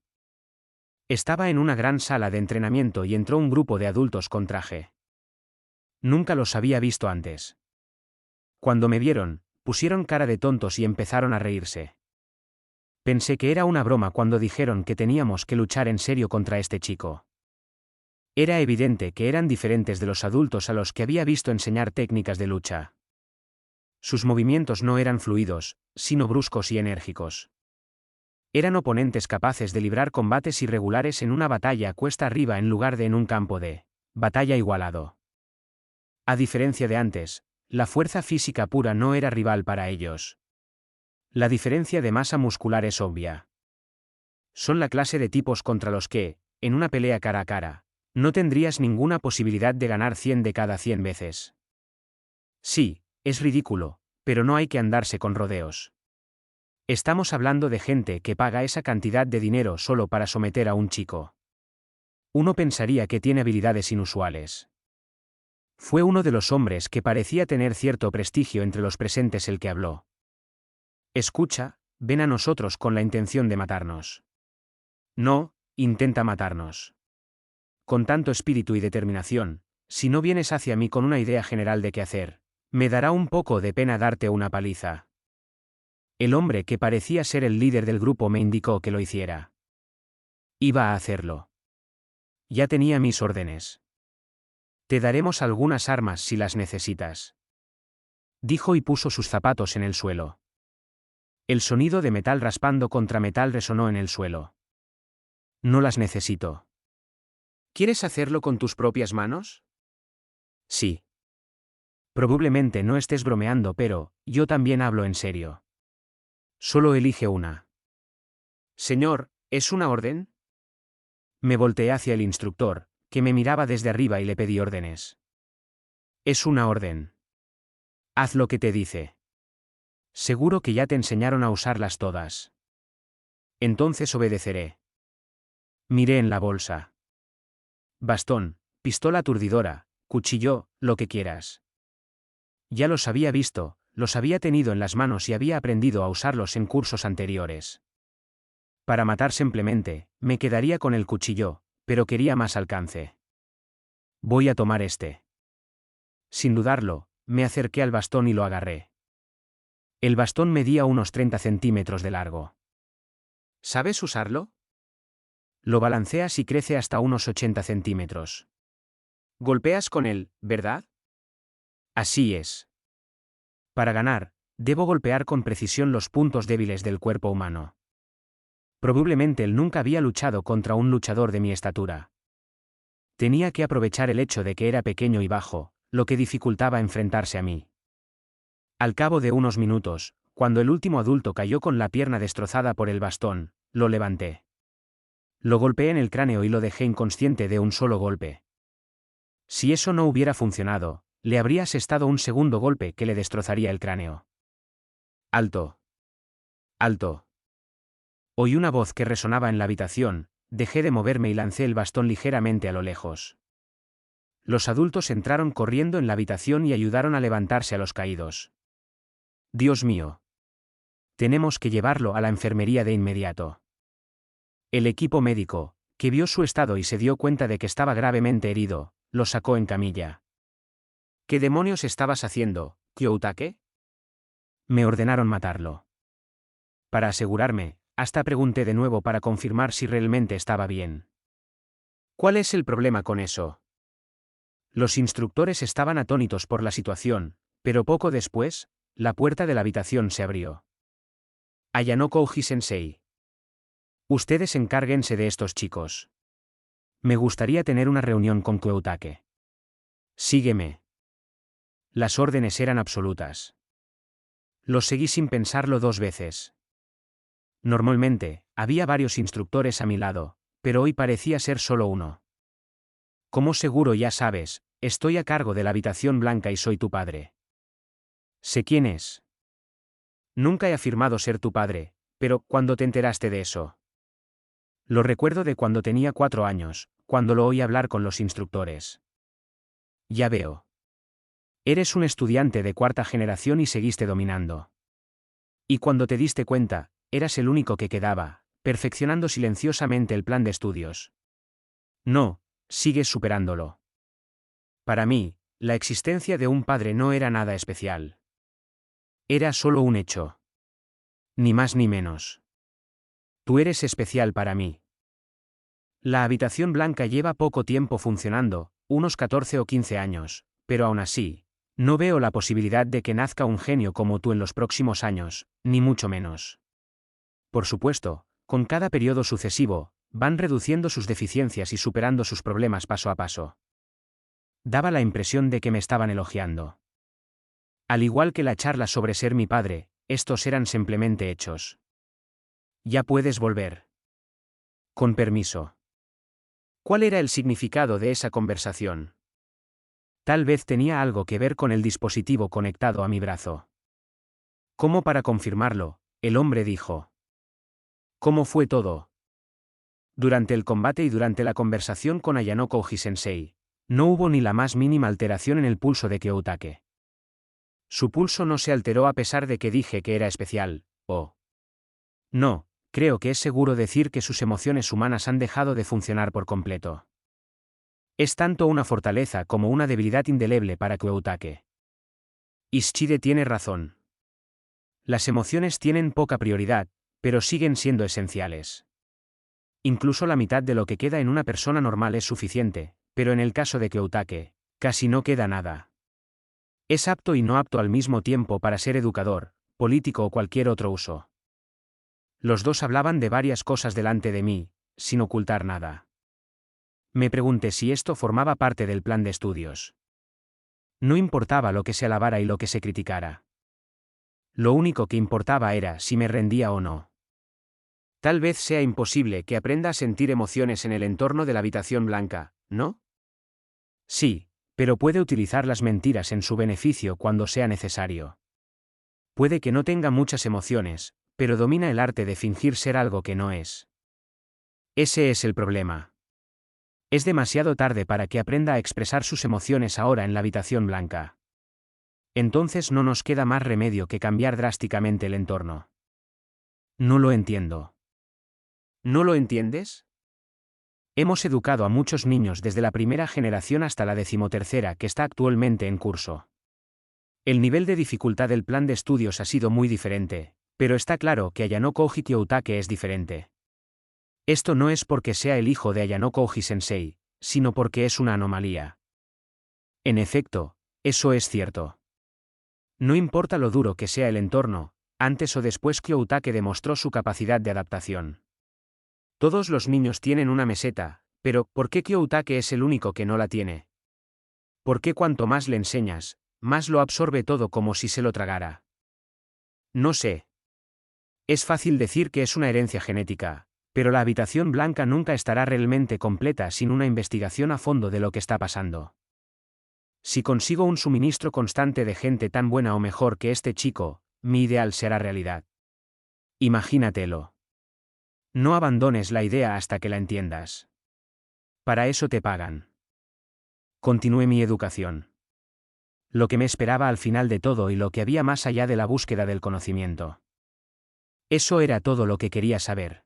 Estaba en una gran sala de entrenamiento y entró un grupo de adultos con traje. Nunca los había visto antes. Cuando me vieron, pusieron cara de tontos y empezaron a reírse. Pensé que era una broma cuando dijeron que teníamos que luchar en serio contra este chico. Era evidente que eran diferentes de los adultos a los que había visto enseñar técnicas de lucha. Sus movimientos no eran fluidos, sino bruscos y enérgicos. Eran oponentes capaces de librar combates irregulares en una batalla cuesta arriba en lugar de en un campo de batalla igualado. A diferencia de antes, la fuerza física pura no era rival para ellos. La diferencia de masa muscular es obvia. Son la clase de tipos contra los que, en una pelea cara a cara, no tendrías ninguna posibilidad de ganar 100 de cada 100 veces. Sí, es ridículo, pero no hay que andarse con rodeos. Estamos hablando de gente que paga esa cantidad de dinero solo para someter a un chico. Uno pensaría que tiene habilidades inusuales. Fue uno de los hombres que parecía tener cierto prestigio entre los presentes el que habló. Escucha, ven a nosotros con la intención de matarnos. No, intenta matarnos. Con tanto espíritu y determinación, si no vienes hacia mí con una idea general de qué hacer, me dará un poco de pena darte una paliza. El hombre que parecía ser el líder del grupo me indicó que lo hiciera. Iba a hacerlo. Ya tenía mis órdenes. Te daremos algunas armas si las necesitas. Dijo y puso sus zapatos en el suelo. El sonido de metal raspando contra metal resonó en el suelo. No las necesito. ¿Quieres hacerlo con tus propias manos? Sí. Probablemente no estés bromeando, pero yo también hablo en serio. Solo elige una. Señor, ¿es una orden? Me volteé hacia el instructor, que me miraba desde arriba y le pedí órdenes. Es una orden. Haz lo que te dice. Seguro que ya te enseñaron a usarlas todas. Entonces obedeceré. Miré en la bolsa. Bastón, pistola aturdidora, cuchillo, lo que quieras. Ya los había visto, los había tenido en las manos y había aprendido a usarlos en cursos anteriores. Para matar simplemente, me quedaría con el cuchillo, pero quería más alcance. Voy a tomar este. Sin dudarlo, me acerqué al bastón y lo agarré. El bastón medía unos 30 centímetros de largo. ¿Sabes usarlo? Lo balanceas y crece hasta unos 80 centímetros. Golpeas con él, ¿verdad? Así es. Para ganar, debo golpear con precisión los puntos débiles del cuerpo humano. Probablemente él nunca había luchado contra un luchador de mi estatura. Tenía que aprovechar el hecho de que era pequeño y bajo, lo que dificultaba enfrentarse a mí. Al cabo de unos minutos, cuando el último adulto cayó con la pierna destrozada por el bastón, lo levanté. Lo golpeé en el cráneo y lo dejé inconsciente de un solo golpe. Si eso no hubiera funcionado, le habría asestado un segundo golpe que le destrozaría el cráneo. Alto. Alto. Oí una voz que resonaba en la habitación, dejé de moverme y lancé el bastón ligeramente a lo lejos. Los adultos entraron corriendo en la habitación y ayudaron a levantarse a los caídos. Dios mío. Tenemos que llevarlo a la enfermería de inmediato. El equipo médico, que vio su estado y se dio cuenta de que estaba gravemente herido, lo sacó en camilla. ¿Qué demonios estabas haciendo, Kyoutake? Me ordenaron matarlo. Para asegurarme, hasta pregunté de nuevo para confirmar si realmente estaba bien. ¿Cuál es el problema con eso? Los instructores estaban atónitos por la situación, pero poco después, la puerta de la habitación se abrió. Ayanoko Uji-sensei. Ustedes encárguense de estos chicos. Me gustaría tener una reunión con Kyoutake. Sígueme. Las órdenes eran absolutas. Los seguí sin pensarlo 2 veces. Normalmente, había varios instructores a mi lado, pero hoy parecía ser solo uno. Como seguro ya sabes, estoy a cargo de la habitación blanca y soy tu padre. Sé quién es. Nunca he afirmado ser tu padre, pero ¿cuándo te enteraste de eso? Lo recuerdo de cuando tenía 4 años, cuando lo oí hablar con los instructores. Ya veo. Eres un estudiante de 4ª generación y seguiste dominando. Y cuando te diste cuenta, eras el único que quedaba, perfeccionando silenciosamente el plan de estudios. No, sigues superándolo. Para mí, la existencia de un padre no era nada especial. Era solo un hecho. Ni más ni menos. Tú eres especial para mí. La habitación blanca lleva poco tiempo funcionando, unos 14 o 15 años, pero aún así, no veo la posibilidad de que nazca un genio como tú en los próximos años, ni mucho menos. Por supuesto, con cada periodo sucesivo, van reduciendo sus deficiencias y superando sus problemas paso a paso. Daba la impresión de que me estaban elogiando. Al igual que la charla sobre ser mi padre, estos eran simplemente hechos. Ya puedes volver. Con permiso. ¿Cuál era el significado de esa conversación? Tal vez tenía algo que ver con el dispositivo conectado a mi brazo. Como para confirmarlo, el hombre dijo. ¿Cómo fue todo? Durante el combate y durante la conversación con Ayanoko Uji-sensei, no hubo ni la más mínima alteración en el pulso de Kyoutake. Su pulso no se alteró a pesar de que dije que era especial, ¿o? No, creo que es seguro decir que sus emociones humanas han dejado de funcionar por completo. Es tanto una fortaleza como una debilidad indeleble para Kyoutake. Ishide tiene razón. Las emociones tienen poca prioridad, pero siguen siendo esenciales. Incluso la mitad de lo que queda en una persona normal es suficiente, pero en el caso de Kyoutake, casi no queda nada. Es apto y no apto al mismo tiempo para ser educador, político o cualquier otro uso. Los dos hablaban de varias cosas delante de mí, sin ocultar nada. Me pregunté si esto formaba parte del plan de estudios. No importaba lo que se alabara y lo que se criticara. Lo único que importaba era si me rendía o no. Tal vez sea imposible que aprenda a sentir emociones en el entorno de la habitación blanca, ¿no? Sí, pero puede utilizar las mentiras en su beneficio cuando sea necesario. Puede que no tenga muchas emociones, pero domina el arte de fingir ser algo que no es. Ese es el problema. Es demasiado tarde para que aprenda a expresar sus emociones ahora en la habitación blanca. Entonces no nos queda más remedio que cambiar drásticamente el entorno. No lo entiendo. ¿No lo entiendes? Hemos educado a muchos niños desde la primera generación hasta la 13ª que está actualmente en curso. El nivel de dificultad del plan de estudios ha sido muy diferente, pero está claro que Ayanoko Uji Kyoutake es diferente. Esto no es porque sea el hijo de Ayanoko Uji-sensei, sino porque es una anomalía. En efecto, eso es cierto. No importa lo duro que sea el entorno, antes o después Kyoutake demostró su capacidad de adaptación. Todos los niños tienen una meseta, pero ¿por qué Kyoutake es el único que no la tiene? ¿Por qué cuanto más le enseñas, más lo absorbe todo como si se lo tragara? No sé. Es fácil decir que es una herencia genética, Pero la habitación blanca nunca estará realmente completa sin una investigación a fondo de lo que está pasando. Si consigo un suministro constante de gente tan buena o mejor que este chico, mi ideal será realidad. Imagínatelo. No abandones la idea hasta que la entiendas. Para eso te pagan. Continué mi educación. Lo que me esperaba al final de todo y lo que había más allá de la búsqueda del conocimiento. Eso era todo lo que quería saber.